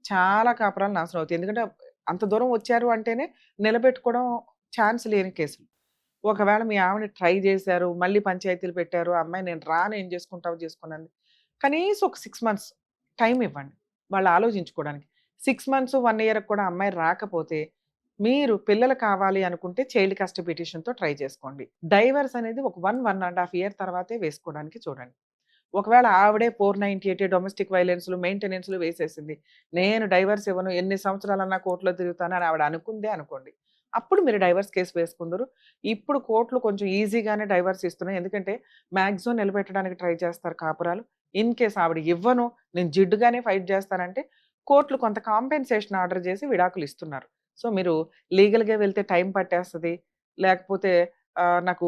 చాలా కాపురాలు నాశనం అవుతాయి. ఎందుకంటే అంత దూరం వచ్చారు అంటేనే నిలబెట్టుకోవడం ఛాన్స్ లేని కేసులు. ఒకవేళ మీ ఆవిడ ట్రై చేశారు, మళ్ళీ పంచాయతీలు పెట్టారు, ఆ అమ్మాయి నేను రాను ఏం చేసుకుంటావో చేసుకోనంది. కనీసం ఒక 6 మంత్స్ టైం ఇవ్వండి. వాళ్ళు ఆలోచించుకోవడానికి. 6 మంత్స్, 1 ఇయర్‌కి కూడా అమ్మాయి రాకపోతే మీరు పిల్లలు కావాలి అనుకుంటే చైల్డ్ కస్టడీ పిటిషన్‌తో ట్రై చేసుకోండి. డైవర్స్ అనేది ఒక 1 ½ ఇయర్ తర్వాతే వేసుకోవడానికి చూడండి. ఒకవేళ ఆవిడే 498 డొమెస్టిక్ వైలెన్స్‌లు, మెయింటెనెన్స్‌లు వేసేసింది. నేను డైవర్స్ ఇవ్వను, ఎన్ని సంవత్సరాలన్నా కోర్ట్‌లో తిరుగుతాను అని ఆవిడ అనుకుందే అనుకోండి. అప్పుడు మీరు డైవర్స్ కేస్ వేసుకుందురు. ఇప్పుడు కోర్ట్‌లు కొంచెం ఈజీగానే డైవర్స్ ఇస్తున్నాయి. ఎందుకంటే మాక్సిమం నిలబెట్టడానికి ట్రై చేస్తారు కాపురాలు. ఇన్ కేస్ ఆవిడ ఇవ్వను, నేను జిడ్డుగానే ఫైట్ చేస్తానంటే కోర్ట్‌లు కొంత కాంపెన్సేషన్ ఆర్డర్ చేసి విడాకులు ఇస్తున్నారు. సో, మీరు లీగల్‌గా వెళ్తే టైం పట్టేస్తది. లేకపోతే నాకు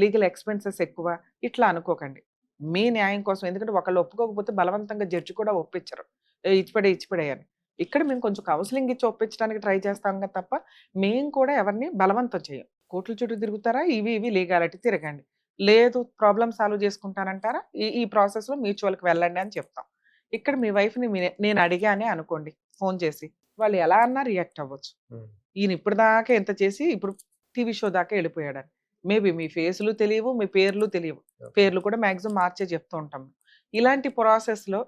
లీగల్ ఎక్స్‌పెన్సెస్ ఎక్కువ ఇట్లా అనుకోకండి. మీ న్యాయం కోసం. ఎందుకంటే ఒకళ్ళు ఒప్పుకోకపోతే బలవంతంగా జడ్జి కూడా ఒప్పించరు. ఇచ్చిపడేయి అని. ఇక్కడ మేము కొంచెం కౌన్సెలింగ్ ఇచ్చి ఒప్పించడానికి ట్రై చేస్తాం తప్ప, మేము కూడా ఎవరిని బలవంతం చేయం. కోర్టుల చుట్టూ తిరుగుతారా? ఇవి లీగాలిటీ తిరగండి. లేదు ప్రాబ్లమ్ సాల్వ్ చేసుకుంటానంటారా? ఈ ప్రాసెస్‌లో మ్యూచువల్‌కి వెళ్ళండి అని చెప్తాం. ఇక్కడ మీ వైఫ్‌ని నేను అడిగానే అనుకోండి ఫోను చేసి. వాళ్ళు ఎలా అన్నా రియాక్ట్ అవ్వచ్చు. హ్మ్. ఈయన ఇప్పటిదాకా ఎంత చేసి ఇప్పుడు టీవీ షో దాకా వెళ్ళిపోయాడని. మేబీ మీ ఫేసులు తెలియవు, మీ పేర్లు తెలియవు. ఓకే. పేర్లు కూడా మాక్సిమం మార్చే చెప్తూ ఉంటాం. ఇలాంటి ప్రాసెస్‌లో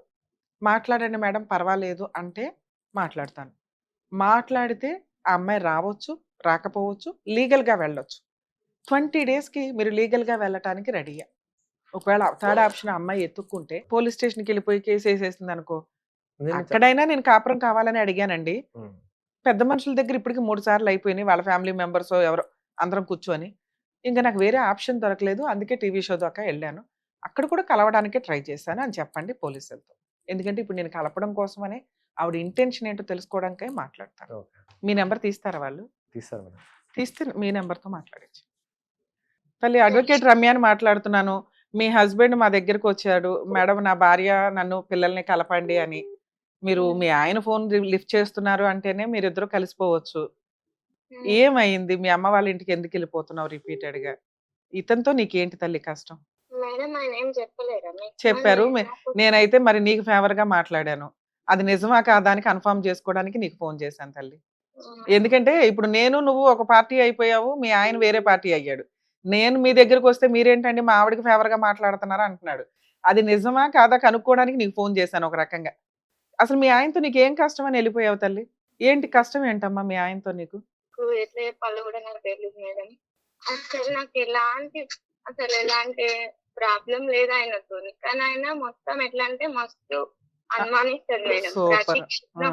మాట్లాడండి మేడం పర్వాలేదు అంటే మాట్లాడతాను. మాట్లాడితే ఆ అమ్మాయి రావచ్చు, రాకపోవచ్చు, లీగల్‌గా వెళ్ళొచ్చు. 20 డేస్‌కి మీరు లీగల్‌గా వెళ్ళటానికి రెడీయే. ఒకవేళ థర్డ్ ఆప్షన్ ఆ అమ్మాయి ఎతుక్కుంటే పోలీస్ స్టేషన్‌కెళ్ళిపోయి కేస్ ఏసేసిందనుకో, నేను అక్కడైనా నేను కాపురం కావాలని అడిగానండి. హ్మ్. పెద్ద మనుషుల దగ్గర ఇప్పటికి 3 సార్లు అయిపోయినాయి. వాళ్ళ ఫ్యామిలీ మెంబర్సో ఎవరో అందరం కూర్చొని. ఇంక నాకు వేరే ఆప్షన్ దొరకలేదు. అందుకే టీవీ షో దాకా ఎళ్ళాను. అక్కడ కూడా కలవడానికే ట్రై చేశాను అని చెప్పండి పోలీసులతో. ఎందుకంటే ఇప్పుడు నేను కలపడం కోసమనే ఆవిడ ఇంటెన్షన్ ఏంటో తెలుసుకోవడానికే మాట్లాడతాను. ఓకే. మీ నంబర్ తీస్తారా వాళ్ళు? తీస్తారు మేడం. తీస్తే మీ నంబర్‌తో మాట్లాడొచ్చు. తల్లి అడ్వకేట్ రమ్య అని మాట్లాడుతున్నాను. మీ హస్బెండ్ మా దగ్గరకొచ్చాడు. మేడం నా భార్య నన్ను పిల్లల్ని కలపండి అని. మీరు మీ ఆయన ఫోన్ లిఫ్ట్ చేస్తున్నారు అంటేనే మీరిద్దరూ కలిసిపోవచ్చు. ఏమైంది? మీ అమ్మ వాళ్ళ ఇంటికి ఎందుకెళ్ళిపోతున్నావు రిపీటెడ్‌గా? ఇతనితో నీకేంటి తల్లి కష్టం? మేడం ఆయన ఏం చెప్పలేరా మీకు? చెప్పారు. నాకు నేనైతే మరి నీకు ఫేవర్‌గా మాట్లాడాను. అది నిజమా కాదా అని కన్ఫర్మ్ చేసుకోవడానికి నీకు ఫోన్ చేశాను తల్లి. ఎందుకంటే ఇప్పుడు నువ్వు ఒక పార్టీ అయిపోయావు. మీ ఆయన వేరే పార్టీ అయ్యాడు. నేను మీ దగ్గరకొస్తే మీరేంటండి మా ఆవిడకి ఫేవర్‌గా మాట్లాడుతున్నారు అంటున్నాడు. అది నిజమా కాదా కనుక్కోవడానికి నీకు ఫోన్ చేశాను ఒక రకంగా. అసలు మీ ఆయనతో నీకేం కష్టం అని ఎళ్ళిపోయావు తల్లి? ఏంటి కష్టం ఏంటమ్మా మీ ఆయనతో నీకు? ఎట్లా చెప్పాలో కూడా నాకు తెలీదు మేడం. అసలు నాకు ఎలాంటి ప్రాబ్లం లేదు ఆయనతోని. కానీ ఆయన మొత్తం ఎట్లా అంటే మస్తు అనుమానిస్తాడు మేడం. సూపర్. ఆ!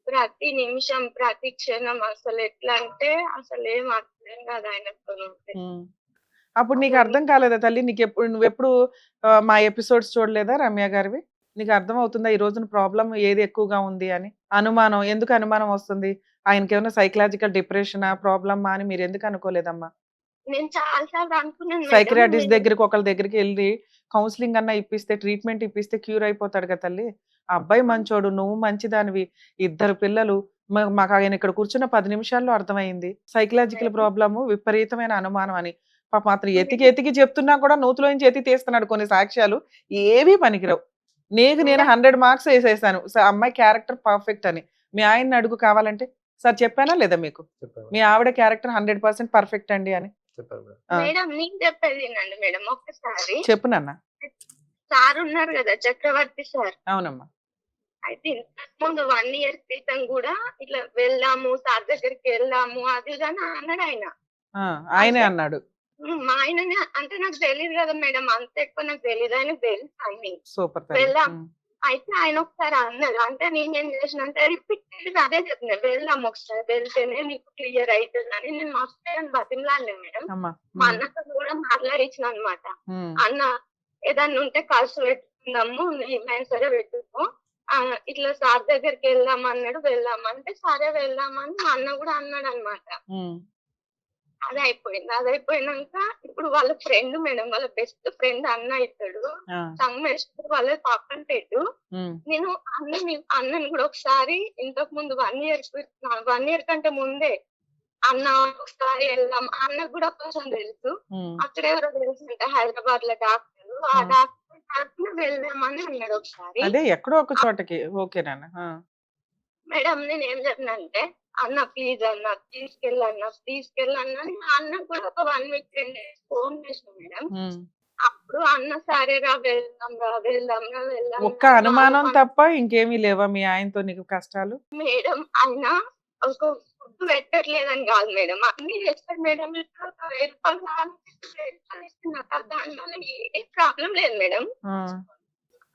ప్రతి నిమిషం, ప్రతి క్షణం అసలు ఎట్లా అంటే అసలేం అర్థం కాదు ఆయనతోనుంటే. హ్మ్. అప్పుడు నీకు అర్థం కాలేదా తల్లి? నువ్వెప్పుడు మా ఎపిసోడ్స్ చూడలేదా రమ్య గారివి? నీకు అర్థమవుతుందా ఈ రోజున ప్రాబ్లమ్ ఏది ఎక్కువగా ఉంది అని? అనుమానం. ఎందుకు అనుమానం వస్తుంది? ఆయనకేమైనా సైకలాజికల్ డిప్రెషనా? ప్రాబ్లమా అని మీరెందుకు అనుకోలేదమ్మా? నేను చాలా సార్లు అనుకున్నాను మేడం. సైకియాట్రిస్ట్ దగ్గరికి ఒకళ్ళ దగ్గరికి ఎళ్లి కౌన్సెలింగ్ అన్నా ఇప్పిస్తే, ట్రీట్మెంట్ ఇప్పిస్తే క్యూర్ అయిపోతాడు కదా తల్లి. ఆ అబ్బాయి మంచోడు, నువ్వు మంచిదానివి. ఇద్దరు పిల్లలు. మాకు ఆయన ఇక్కడ కూర్చున్న 10 నిమిషాల్లో అర్థమైంది. సైకలాజికల్ ప్రాబ్లమ్ విపరీతమైన అనుమానం అని. పాపం అతను ఎతికి చెప్తున్నా కూడా నూతిలోంచి ఎతికి తీస్తున్నాడు కొన్ని సాక్ష్యాలు. ఏవి పనికిరావు. నేను 100 మార్క్స్ ఏసేసాను. అమ్మాయి క్యారెక్టర్ పర్ఫెక్ట్ అని. మీ ఆయన్ని అడుగు కావాలంటే. సార్ చెప్పానా లేదా మీకు? చెప్పారు మీ మేడం. ఆవిడ క్యారెక్టర్ 100% పర్ఫెక్ట్ అండి అని. చెప్పారు మేడం. ఆ! మేడం నేను చెప్పేది వినండి మేడం ఒక్కసారి. చెప్పు నాన్న. సార్ ఉన్నారు కదా చక్రవర్తి సార్. అవునమ్మా. అయితే ఇంతకుముందు 1 ఇయర్ క్రితం కూడా ఇట్లా వెళ్దాము సార్ దగ్గరికి వెళ్దాము అది ఇది అని అన్నాడు ఆయన. ఆ! ఆయనే అంటే అన్నాడు. మా ఆయననే అంటే నాకు తెలీదు కదా మేడం. అంత ఎక్కువ నాకు తెలీదు. ఆయనకు తెలుసు అన్ని. సూపర్ తల్లి. వెళ్దాం. హ్మ్. అయితే ఆయన ఒకసారి అన్నాడు. అంటే నేనేం చేసినంటే రిపీటెడ్‌గా అదే చెప్పిన. వెళ్దాం ఒకసారి వెళ్తేనే నీకు క్లియర్ అయితదని నేను మా హస్బెండ్‌ని బతిమలాడినా మేడం. అమ్మా. మా హ్మ్. అన్నతో కూడా మాట్లాడించిన అన్నమాట. హ్మ్. అన్న ఏదన్నా ఉంటే కలిసి పెట్టుకుందాము. ఏమైనా సరే పెట్టుకో. ఇట్లా సార్ దగ్గరికి వెళ్దాం అన్నాడు. వెళ్దాం అంటే సరే వెళ్దామని మా అన్న కూడా అన్నాడన్నమాట. హ్మ్. అది అయిపోయింది. అది అయిపోయినంక ఇప్పుడు వాళ్ళ ఫ్రెండ్ మేడం. వాళ్ళ బెస్ట్ ఫ్రెండ్ అన్న అయితాడు. ఆ! సంగమేశ్వర్ వాళ్ళది పాపంపేటు. హ్మ్. నేను అన్నని కూడా ఒకసారి ఇంతకు ముందు 1 ఇయర్ కంటే ముందే అన్న ఒకసారి వెళ్దాం, అన్నకు కూడా కొంచెం తెలుసు. ఉమ్, అక్కడ ఎవరో తెలుసు హైదరాబాద్ లో డాక్టర్, ఆ ఉమ్. డాక్టర్ వెళ్దామని అన్నాడు ఒకసారి. అదే ఎక్కడో ఒక చోటకి ఓకేనా? మేడం నేను ఏం చెప్పినంటే, అన్న ప్లీజ్ అన్న తీసుకెళ్ళన్నా అని మా అన్నకు కూడా ఒక 1 వీక్ 10 డేస్ ఫోన్ చేసిన మేడం. అప్పుడు అన్న సరేరా వెళ్దాం ఒక్క అనుమానం తప్ప ఇంకేమీ లేవా మీ ఆయనతో నీకు కష్టాలు? మేడం. ఆయన ఒక ఫుడ్ పెట్టట్లేదని కాదు మేడం, అన్ని చేస్తారు మేడం. ఇప్పుడు ఒక 1000 రూపాయలు కావాలంటే 1000 రూపాయలు ఇస్తున్నారు, దానివల్ల ఏ ప్రాబ్లం లేదు మేడం. ఆ,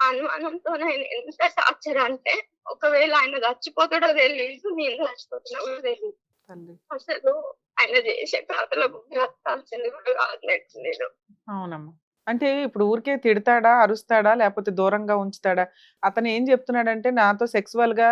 అనుమానంతో నేను ఎంత టార్చర్ అంటే, ఒకవేళ ఆయన చచ్చిపోతాడో తెలియదు, నేను చచ్చిపోతున్నా కూడా తెలియదు. తల్లి. అసలు ఆయన చేసే కథలకు బ్రతకాల్సింది కూడా కాదు నేను. అవునమ్మా. అంటే ఇప్పుడు ఊరికే తిడతాడా, అరుస్తాడా, లేకపోతే దూరంగా ఉంచుతాడా? అతను ఏం చెప్తున్నాడంటే నాతో సెక్సువల్ గా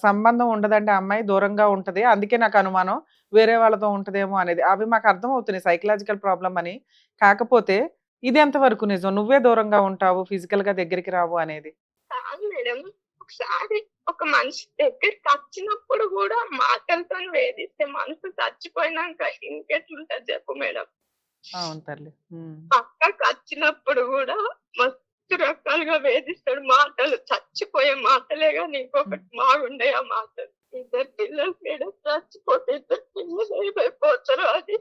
సంబంధం ఉండదంటే అమ్మాయి దూరంగా ఉంటది, అందుకే నాకు అనుమానం వేరే వాళ్ళతో ఉంటదేమో అనేది. అవి మాకు అర్థం అవుతున్నాయి సైకలాజికల్ ప్రాబ్లం అని. కాకపోతే ఇది ఎంతవరకు నిజం? నువ్వే దూరంగా ఉంటావు, ఫిజికల్ గా దగ్గరికి రావు అనేది. కాదు మేడం, ఒకసారి ఒక మనిషి దగ్గరికి వచ్చినప్పుడు కూడా మాటలతో వేధిస్తే మనసు చచ్చిపోయినాక ఇంకెట్లుంటది చెప్పు మేడం. అవును తల్లి. పక్కకు వచ్చినప్పుడు కూడా మస్తు రకాలుగా వేధిస్తాడు. మాటలు చచ్చిపోయే మాటలే కానీ ఇంకొకటి బాగుండే ఆ మాటలు. 2 పిల్లలు మేడం, చచ్చిపోతే 2 పిల్లలు ఏమైపోతారో అది.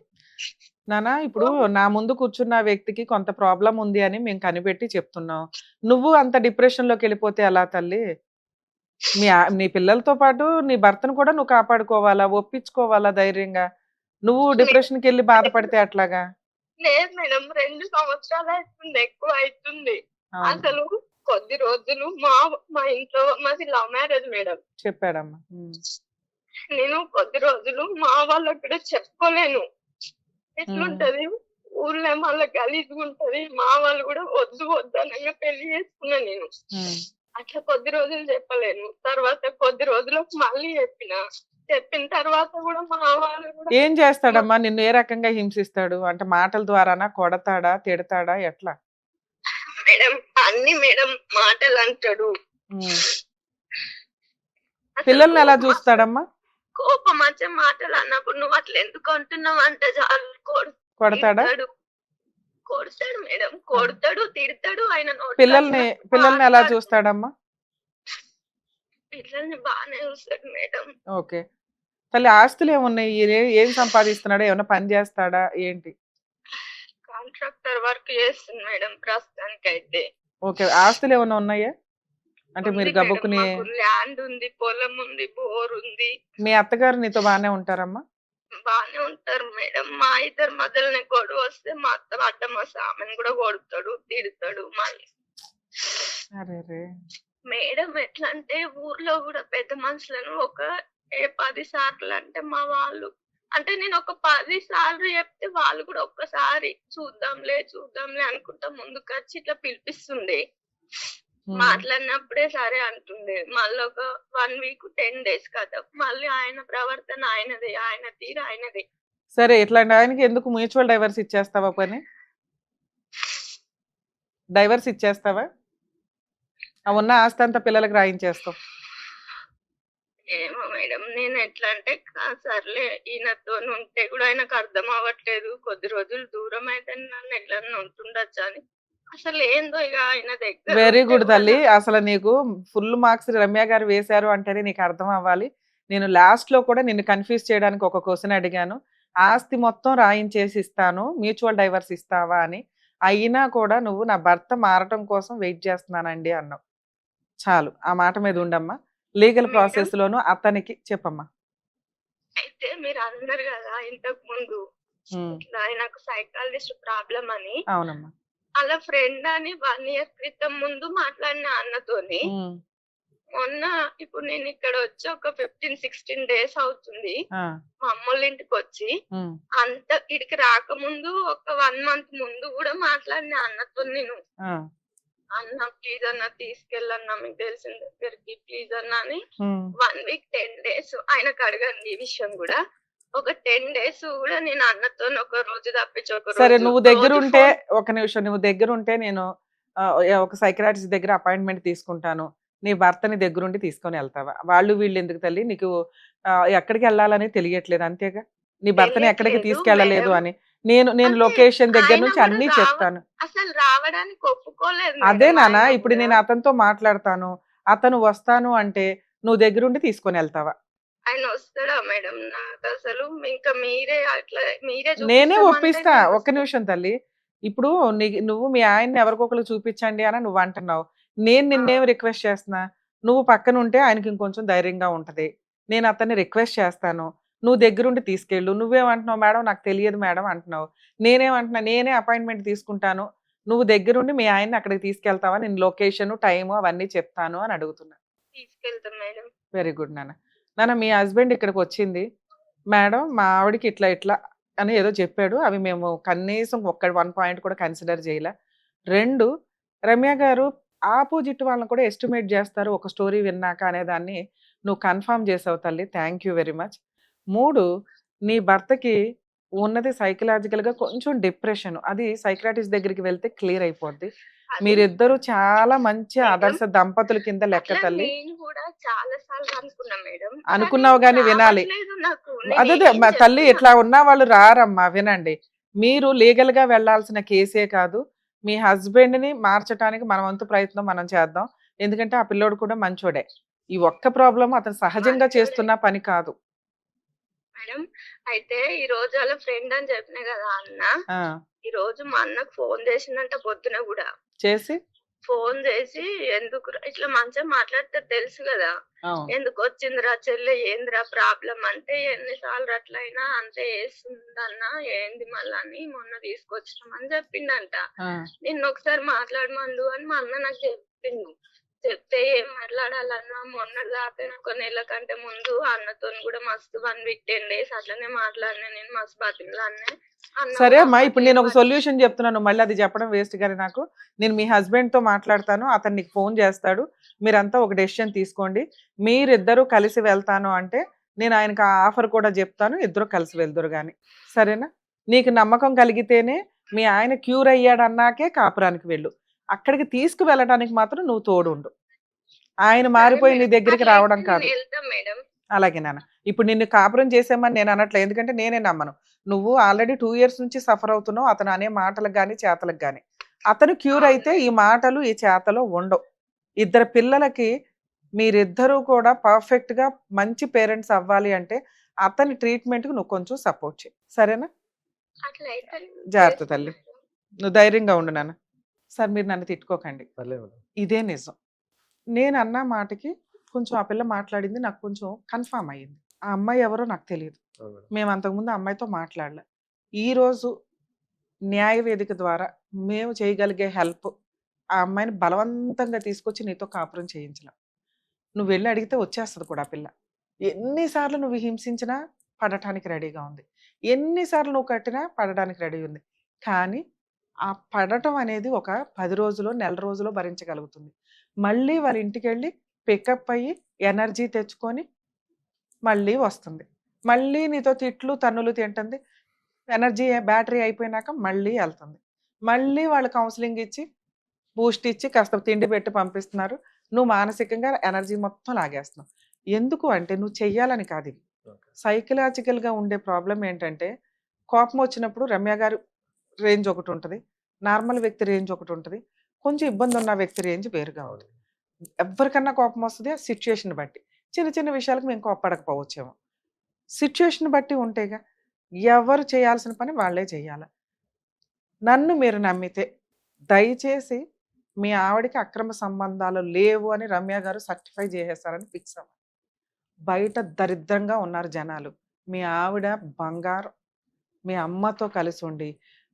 నానా ఇప్పుడు నా ముందు కూర్చున్న వ్యక్తికి కొంత ప్రాబ్లం ఉంది అని మేము కనిపెట్టి చెప్తున్నాం. నువ్వు అంత డిప్రెషన్ లోకి వెళ్ళిపోతే ఎలా తల్లి? నీ పిల్లలతో పాటు నీ భర్తను కూడా నువ్వు కాపాడుకోవాలా, ఒప్పించుకోవాలా ధైర్యంగా. నువ్వు డిప్రెషన్కి వెళ్ళి బాధపడితే అట్లాగా? లేదు మేడం, 2 సంవత్సరాలు అవుతుంది, ఎక్కువ అవుతుంది. అవును, అసలు కొద్ది రోజులు మా ఇంట్లో, మాది లవ్ మ్యారేజ్ మేడం. చెప్పాడమ్మా. నేను కొద్ది రోజులు మా వాళ్ళకి కూడా చెప్పుకోలేను. ఎట్లుంటది ఊర్లో మళ్ళీ గలీజ్గా ఉంటది, మా వాళ్ళు కూడా వద్దు అనగా పెళ్లి చేసుకున్నా నేను. అట్లా కొద్ది రోజులు చెప్పలేను. తర్వాత కొద్ది రోజులకు మళ్ళీ చెప్పిన తర్వాత కూడా మా వాళ్ళు కూడా. ఏం చేస్తాడమ్మా? నిన్ను ఏ రకంగా హింసిస్తాడు? అంటే మాటల ద్వారానా, కొడతాడా, తిడతాడా, ఎట్లా? మేడం అన్ని మేడం మాటలు అంటాడు. పిల్లల్ని ఎలా చూస్తాడమ్మా? కోపం వచ్చే మాటలు అన్నప్పుడు నువ్వు అట్లా ఎందుకు అంటున్నావు అంటే చాలు కొడతాడా? కొడతాడు మేడం, కొడతాడు, తిడతాడు. ఆయన పిల్లల్ని ఎలా చూస్తాడమ్మా? పిల్లల్ని బాగానే చూస్తాడు మేడం. ఓకే తల్లి. ఆస్తులు ఏమున్నాయి? ఏం సంపాదిస్తున్నాడా? ఏమన్నా పని చేస్తాడా ఏంటి? కాంట్రాక్టర్ వర్క్ చేస్తుంది మేడం ప్రస్తుతానికి అయితే. ఓకే, ఆస్తులు ఏమన్నా ఉన్నాయా? అంటే మీరు గబుక్కుని. ల్యాండ్ ఉంది, పొలం ఉంది, బోర్ ఉంది. మీ అత్తగారు నీతో బాగానే ఉంటారమ్మా? బాగానే ఉంటారు మేడం. మా ఇద్దరు మధ్యలోనే గొడవ వస్తే మా అత్త అడ్డం వస్తే ఆమెను కూడా కొడతాడు, తిడతాడు మళ్ళీ. మేడం ఎట్లా అంటే ఊర్లో కూడా పెద్ద మనుషులను ఒక 10 సార్లు అంటే మా వాళ్ళు అంటే నేను ఒక 10 సార్లు చెప్తే వాళ్ళు కూడా ఒక్కసారి చూద్దాంలే అనుకుంటా ముందుకు వచ్చి ఇట్లా పిలిపిస్తుండే. మాట్లాడినప్పుడే సరే అంటుండే. మళ్ళీ ఒక 1 వీక్ 10 డేస్ కదా, మళ్ళీ ఆయన ప్రవర్తన ఆయనదే, ఆయన తీరు ఆయనదే. సరే, ఇట్లాంటి ఆయనకి ఎందుకు మ్యూచువల్ డైవర్స్ ఇచ్చేస్తావా? డైవర్స్ ఇచ్చేస్తావా? ఉన్న ఆస్తి అంతా పిల్లలకి రాయించేస్తావు. ఏమో మేడం, నేను ఎట్లా అంటే సర్లే ఈయనతో ఉంటే కూడా ఆయనకు అర్థం అవ్వట్లేదు, కొద్ది రోజులు దూరం అయితే నన్ను ఎట్లా ఉంటుండొచ్చు అని. అసలు ఏందో ఇక ఆయన దగ్గర. వెరీ గుడ్ తల్లి. అసలు నీకు ఫుల్ మార్క్స్ రమ్య గారు వేశారు అంటేనే నీకు అర్థం అవ్వాలి. నేను లాస్ట్ లో కూడా నిన్ను కన్ఫ్యూజ్ చేయడానికి ఒక క్వశ్చన్ అడిగాను. ఆస్తి మొత్తం రాయించేసి ఇస్తాను, మ్యూచువల్ డైవర్స్ ఇస్తావా అని. అయినా కూడా నువ్వు నా భర్త మారటం కోసం వెయిట్ చేస్తున్నానండి అన్నావు. చాలు, ఆ మాట మీద ఉండమ్మా. లీగల్ ప్రాసెస్ లోను అతనికి చెప్పమ్మా. అయితే మీరు అన్నారు కదా ఇంతకు ముందు ఆయనకు సైకాలజిస్ట్ ప్రాబ్లం అని. అవునమ్మా. అలా ఫ్రెండ్ అని 1 ఇయర్ క్రితం ముందు మాట్లాడిన అన్నతోని మొన్న ఇప్పుడు నేను ఇక్కడ వచ్చి ఒక 15-16 డేస్ అవుతుంది. మా అమ్మోళ్ళ ఇంటికి వచ్చి అంత ఇడికి రాకముందు ఒక 1 మంత్ ముందు కూడా మాట్లాడిన అన్నతో నేను. అన్న ప్లీజ్ అన్న తీసుకెళ్ళన్నా మీకు తెలిసిన దగ్గరికి ప్లీజ్ అన్న అని 1 వీక్ 10 డేస్ ఆయనకు అడగండి ఈ విషయం కూడా. ఒక 10 డేస్ కూడా నేను అన్నతో ఒక రోజు తప్పించి ఒక రోజు. సరే, నువ్వు దగ్గర ఉంటే ఒక నిమిషం, నువ్వు దగ్గర ఉంటే నేను ఒక సైకియాట్రిస్ట్ దగ్గర అపాయింట్మెంట్ తీసుకుంటాను, నీ భర్తని దగ్గరుండి తీసుకొని వెళ్తావా? వాళ్ళు వీళ్ళు ఎందుకు తల్లి, నీకు ఎక్కడికి వెళ్ళాలని తెలియట్లేదు అంతేగా? నీ భర్తని ఎక్కడికి తెలియట్లేదు తీసుకెళ్ళలేదు మేడం. అని. నేను నేను అంటే లొకేషన్ దగ్గర ఆయన నుంచి కూడా అన్నీ చెప్తాను. అసలు రావడానికి ఒప్పుకోలేదు అదే మేడం నాన్న, ఆయన ఇప్పుడు కూడా. నేను అతనితో మాట్లాడతాను. అతను వస్తాను అంటే నువ్వు దగ్గరుండి తీసుకొనెళ్తావా? ఆయన వస్తాడా మేడం? నాకసలు ఇంకా మీరే నేనే చూపిస్తామంటే ఒప్పిస్తా. నేను ఒక్క నిమిషం తల్లి. ఇప్పుడు నువ్వు మీ ఆయన్ని ఎవరికొకళ్ళకి చూపించండి అని నువ్వంటున్నావు. నేను ఆ! నిన్నేమి రిక్వెస్ట్ చేస్తున్నా? నువ్వు పక్కనుంటే ఆయనకి ఇంకొంచెం ధైర్యంగా ఉంటది. నేను అతన్ని రిక్వెస్ట్ చేస్తాను. నువ్వు దగ్గరుండి తీసుకెళ్ళు. నువ్వేమంటున్నావు? మేడం నాకు తెలియదు మేడం అంటున్నావు. నేనేమంటున్నా? నేనే అపాయింట్‌మెంట్ తీసుకుంటాను. నువ్వు దగ్గరుండి మీ ఆయన్ని అక్కడికి తీసుకెళ్తావా? నేను లొకేషను, టైము అవన్నీ చెప్తాను అని అడుగుతున్నా. తీసుకెళ్తాం మేడం. వెరీ గుడ్ నాన్న. నాన్న మీ హస్బెండ్ ఇక్కడికొచ్చింది. మేడం మా ఆవిడకి ఇట్లా ఇట్లా అని ఏదో చెప్పాడు. అవి మేము కనీసం 1 పాయింట్ కూడా కన్సిడర్ చేయలే. 2 రమ్య గారు ఆపోజిట్ వాళ్ళని కూడా ఎస్టిమేట్ చేస్తారు ఒక స్టోరీ విన్నాక అనేదాన్ని నువ్వు కన్ఫర్మ్ చేసావు తల్లి. Thank you very much. 3 నీ భర్తకి ఉన్నది సైకలాజికల్‌గా కొంచెం డిప్రెషన్. అది సైకియాట్రిస్ట్ దగ్గరికి వెళ్తే క్లియర్ అయిపోద్ది. అది మీరిద్దరూ చాలా మంచి మేడం, ఆదర్శ దంపతుల కింద లెక్క అట్లా తల్లి. నేను కూడా చాలా సార్లు అనుకున్నా మేడం. కానీ అనుకున్నావు గాని వినాలి. రావట్లేదు నాకు. అదే నేనేం తల్లి, చెప్పినా ఇట్లా ఉన్న వాళ్ళు రారమ్మా. వినండి. మీరు లీగల్ గా వెళ్లాల్సిన కేసే కాదు. మీ హస్బెండ్ ని మార్చడానికి మన వంతు ప్రయత్నం మనం చేద్దాం. ఎందుకంటే ఆ పిల్లోడు కూడా మంచోడే. ఈ ఒక్క ప్రాబ్లం అతను సహజంగా మంచోడే చేస్తున్న పని కాదు. మేడం. అయితే ఈ రోజు వాళ్ళ ఫ్రెండ్ అని చెప్పిన కదా అన్న. ఆ ఈ రోజు మా అన్నకు ఫోన్ చేసిందంట పొద్దున కూడా. చేసి ఫోన్ చేసి ఎందుకురా ఇట్లా మంచిగా మాట్లాడితే తెలుసు కదా. అవును. ఎందుకు వచ్చిందిరా చెల్లె, ఏందిరా ప్రాబ్లం అంటే, ఎన్నిసార్లు అట్లయినా అంతే చేస్తుందన్న, ఏంది మళ్ళా అని మొన్న తీసుకొచ్చినాం అని చెప్పిండంట. ఆ, నిన్న ఒకసారి మాట్లాడమండు అని మా అన్న నాకు చెప్పిండు. చెప్తే ఏం మాట్లాడాలన్నా మొన్నటి దాకా ఒక నెల కంటే ముందు అన్నతోని కూడా మస్తు 1 వీక్ 10 డేస్ అట్లనే మాట్లాడినా, నేను మస్తు బతిమలాడినా. అన్న సరే కూడా అమ్మా, ఇప్పుడు అప్పట్లో నేను ఒక ఏం సొల్యూషన్ చెప్తున్నాను. మళ్ళీ అది చెప్పడం వేస్ట్ గానీ నాకు. నేను మీ హస్బెండ్ తో మాట్లాడతాను. అతను నీకు ఫోన్ చేస్తాడు. మీరంతా ఒక డెసిషన్ తీసుకోండి. మీరిద్దరూ కలిసి వెళ్తాను అంటే నేను ఆయనకు ఆ ఆఫర్ కూడా చెప్తాను. ఇద్దరు కలిసి వెళ్దురు గాని. సరేనా? నీకు నమ్మకం కలిగితేనే మీ ఆయన క్యూర్ అయ్యాడు అన్నాకే కాపురానికి వెళ్ళు. అక్కడికి తీసుకువెళ్ళడానికి మాత్రం నువ్వు తోడుండు. ఆయన సరే మారిపోయి నీ మేడం. దగ్గరికి అట్లయితే రావడం నేను కాదు. వెళ్తా మేడం. అలాగే నాన్న. ఇప్పుడు నిన్ను కాపురం చేసేమని నేను అనట్లేదు. ఎందుకంటే నేనే నమ్మను. నువ్వు ఆల్రెడీ 2 ఇయర్స్ నుంచి సఫర్ అవుతున్నావు. అతను అనే మాటలకు గాని, చేతలకు గాని. అతను క్యూర్ అవును అయితే ఈ మేడం. మాటలు, ఈ చేతలు ఉండవు. ఇద్దరు పిల్లలకి మీరిద్దరూ కూడా పర్ఫెక్ట్‌గా మంచి పేరెంట్స్ అవ్వాలి అంటే అతని ట్రీట్‌మెంట్‌కి నువ్వు కొంచెం సపోర్ట్ చెయి. సరేనా? అట్లయితే జాగ్రత్త చేస్తా తల్లి. మేడం. నువ్వు ధైర్యంగా ఉండు నాన్న. సార్ మీరు నన్ను తిట్టుకోకండి. పర్లేదు మేడం. ఇదే నిజం. నేను అన్న మాటకి కొంచెం ఆ పిల్ల మాట్లాడింది నాకు కొంచెం కన్ఫర్మ్ అయ్యింది. ఆ అమ్మాయి ఎవరో నాకు తెలియదు. అవును మేడం. మేము అంతకుముందు ఆ అమ్మాయితో మాట్లాడలే. ఈరోజు న్యాయ వేదిక ద్వారా మేము చేయగలిగే హెల్ప్ ఆ అమ్మాయిని బలవంతంగా తీసుకొచ్చి నీతో కాపురం చేయించలేం. నువ్వు వెళ్ళి అడిగితే వచ్చేస్తుంది కూడా ఆ పిల్ల. ఎన్నిసార్లు నువ్వు హింసించినా పడటానికి రెడీగా ఉంది. ఎన్నిసార్లు నువ్వు కట్టినా పడడానికి రెడీ ఉంది. కానీ ఆ పడటం అనేది ఒక 10 రోజులో, నెల రోజులో భరించగలుగుతుంది. మళ్ళీ వాళ్ళ ఇంటికెళ్ళి పికప్ అయ్యి ఎనర్జీ తెచ్చుకొని మళ్ళీ వస్తుంది. మళ్ళీ నీతో తిట్లు, తన్నులు తింటుంది. ఎనర్జీ బ్యాటరీ అయిపోయినాక మళ్ళీ ఎళ్తుంది. మళ్ళీ వాళ్ళు కౌన్సెలింగ్ ఇచ్చి, బూస్ట్ ఇచ్చి కాస్త తిండి పెట్టి పంపిస్తున్నారు. నువ్వు మానసికంగా ఎనర్జీ మొత్తం లాగేస్తున్నావు. ఎందుకు అంటే నువ్వు చెయ్యాలని కాదిది. ఓకే. సైకలాజికల్‌గా ఉండే ప్రాబ్లమ్ ఏంటంటే, కోపం వచ్చినప్పుడు రమ్య గారు రేంజ్ ఒకటుంటది. నార్మల్ వ్యక్తి రేంజ్ ఒకటుంటది. కొంచెం ఇబ్బందున్న వ్యక్తి రేంజ్ వేరుగా అవును. ఉంటది. ఎవ్వరికన్నా కోపం వస్తది. ఆ సిట్యుయేషన్ బట్టి. చిన్న చిన్న విషయాలకు మేము కోప్పడకపోవచ్చేమో. సిట్యుయేషన్ బట్టి ఉంటేగా. ఎవరు చేయాల్సిన పని వాళ్ళే చేయాల. నన్ను మీరు నమ్మితే దయచేసి మీ ఆవిడకి అక్రమ సంబంధాలు లేవు అని రమ్య గారు సర్టిఫై చేసేసారని ఫిక్స్ అవ్వండి. బయట దరిద్రంగా ఉన్నారు జనాలు. మీ ఆవిడ బంగారం. మీ అమ్మతో కలిసి ఉండి,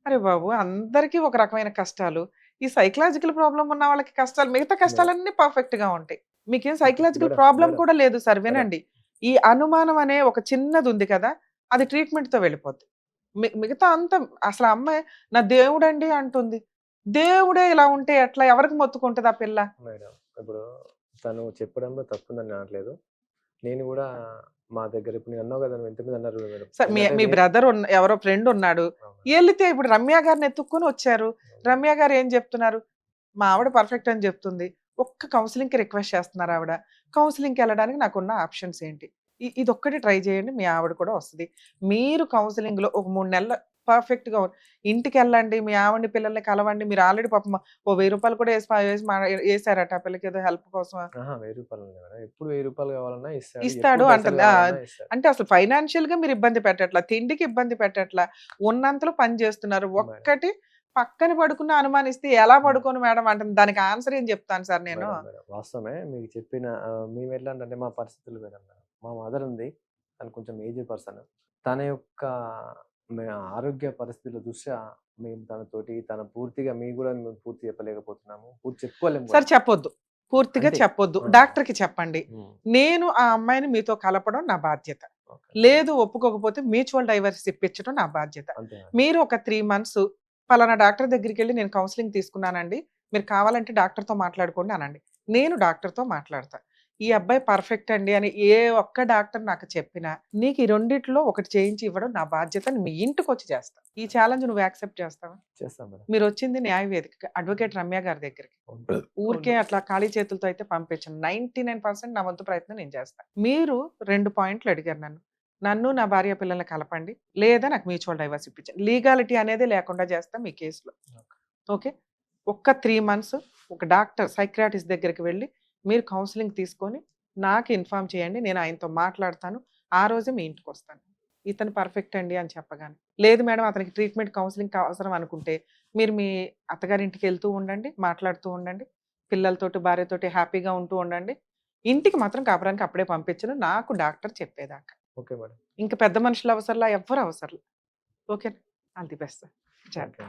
అరే బాబు! అందరికీ ఒక రకమైన కష్టాలు. ఈ సైకలాజికల్ ప్రాబ్లమ్ ఉన్న వాళ్ళకి కష్టాలు, మిగతా మేడం. కష్టాలన్నీ పర్ఫెక్ట్‌గా ఉంటాయి. మీకేం సైకలాజికల్ మేడం. Problem madam. కూడా లేదు సార్. మేడం. వినండి. ఈ అనుమానం అనే ఒక చిన్నది ఉంది కదా! అది ట్రీట్మెంట్‌తో వెళ్ళిపోద్ది. మిగతా అంతా అసలు ఆ అమ్మాయి నా దేవుడండి అంటుంది. దేవుడే ఇలా ఉంటే ఎట్లా? ఎవరికి మొత్తుకుంటది ఆ పిల్ల? మేడం. ఇప్పుడు తను చెప్పడంలో తప్పుందని నేను అనట్లేదు. నేను గూడా మా దగ్గర ఇప్పుడు నేను అన్నావు గదా! నువ్వు ఇంతకుముందు అన్నారు చూడు మేడం. మీ ఏందంటే మీ బ్రదర్ ఎవరో ఫ్రెండ్ ఉన్నాడు. అవును. ఎళ్ళితే ఇప్పుడు రమ్య గారిని ఎత్తుక్కొని వచ్చారు. అవును. రమ్య గారు ఏం చెప్తున్నారు? మా ఆవిడ పర్ఫెక్ట్ అని చెప్తుంది. ఒక్క కౌన్సెలింగ్‌కి రిక్వెస్ట్ చేస్తున్నారు ఆవిడ. కౌన్సెలింగ్‌కి వెళ్ళడానికి నాకున్న ఆప్షన్స్ ఏంటి? ఇదొక్కటి ట్రై చేయండి. మీ ఆవిడ కూడా వస్తది. మీరు కౌన్సెలింగ్‌లో ఒక 3 నెలలు పర్ఫెక్ట్‌గా ఇంటికెళ్ళండి. మీ ఆవిడని, పిల్లల్ని కలవండి. మీరు ఆల్రెడీ పాపం ఓ రూ. 1000 కూడా ఏసారట ఆ పిల్లకి ఏదో హెల్ప్ కోసం. ఆహా! రూ. 1000 మేడం. ఎప్పుడు రూ. 1000 కావాలన్నా ఇస్తాడు. ఇస్తాడు ఎప్పుడు పైసలు అంటుంది. కావాలన్నా ఇస్తాడు. అంటే అసలు ఫైనాన్షియల్‌గా మీరు ఇబ్బంది పెట్టట్లా. తిండికి ఇబ్బంది పెట్టట్లా. ఉన్నంతలో పని చేస్తున్నారు. మేడం. ఒక్కటి పక్కన పడుకున్న అనుమానిస్తే ఎలా హ్మ్. పడుకోను మేడం అంటుంది. దానికి ఆన్సర్ ఏం చెప్తాను సార్ నేను? మేడం. వాస్తవమే మీకు చెప్పిన మేమెట్లా అంటే మా పరిస్థితులు వేరే మేడం. మా మదర్ ఉంది. తను కొంచెం ఏజ్డ్ పర్సన్. తన యొక్క మే ఆరోగ్య పరిస్థితుల దృష్ట్యా మేము తనతోటి పూర్తిగా మీకు కూడా మేము పూర్తి చెప్పలేకపోతున్నాము. పూర్తి చెప్పుకోలేము సార్ కూడా. చెప్పొద్దు. పూర్తిగా అంతే. చెప్పొద్దు. ఆ! డాక్టర్‌కి చెప్పండి. హ్మ్. నేను ఆ అమ్మాయిని మీతో కలపడం నా బాధ్యత. ఓకే. లేదు ఒప్పుకోకపోతే మ్యూచువల్ డైవర్స్ ఇప్పించడం నా బాధ్యత. అంతే మేడం. మీరు ఒక 3 మంత్స్ పలానా డాక్టర్ దగ్గరికెళ్ళి నేను కౌన్సెలింగ్ తీసుకున్నానండి. మీరు కావాలంటే డాక్టర్‌తో మాట్లాడుకోండి అనండి. నేను డాక్టర్‌తో మాట్లాడతా. ఈ అబ్బాయి పర్ఫెక్ట్ అండి అని ఏ ఒక్క డాక్టర్ నాకు చెప్పినా, నీకు ఈ రెండిట్లో ఒకటి చేయించి ఇవ్వడం నా బాధ్యత అని మీ ఇంటికొచ్చి చేస్తా. ఈ ఛాలెంజ్ నువ్వు యాక్సెప్ట్ చేస్తావా? చేస్తాం మేడం. మీరొచ్చింది న్యాయ వేదికకి. అడ్వకేట్ రమ్య గారి దగ్గరికి. అవును. ఊరికే అవును. అట్లా ఖాళీ చేతులతో అయితే పంపించను. 99% నా వంతు ప్రయత్నం నేను చేస్తా. మీరు 2 పాయింట్లు అడిగారు నన్ను. నన్ను, నా భార్య పిల్లల్ని కలపండి. లేదా నాకు మ్యూచువల్ డైవర్స్ ఇప్పించండి. లీగాలిటీ అనేదే లేకుండా చేస్తా మీ కేస్‌లో. ఓకే. ఒక్క 3 మంత్స్ ఒక డాక్టర్ సైకియాట్రిస్ట్ దగ్గరికి వెళ్లి మీరు కౌన్సెలింగ్ తీసుకొని నాకు ఇన్ఫార్మ్ చేయండి. నేను ఆయనతో మాట్లాడతాను. ఆ రోజే మీ ఇంటికొస్తాను. ఇతను పర్ఫెక్ట్ అండి అని చెప్పగానే. లేదు మేడం అతనికి ట్రీట్మెంట్ కౌన్సెలింగ్ అవసరం అనుకుంటే మీరు మీ అత్తగారింటికి వెళ్తూ ఉండండి. మాట్లాడుతూ ఉండండి. పిల్లలతోటి, భార్యతోటి హ్యాపీగా ఉంటూ ఉండండి. ఇంటికి మాత్రం కాపురానికి అప్పుడే పంపించను. నాకు డాక్టర్ చెప్పేదాకా. Okay madam. ఇంక పెద్ద మనుషులు అవసరంలా, ఎవ్వరు అవసరంలా. ఓకేనా? All the best. ఓకే.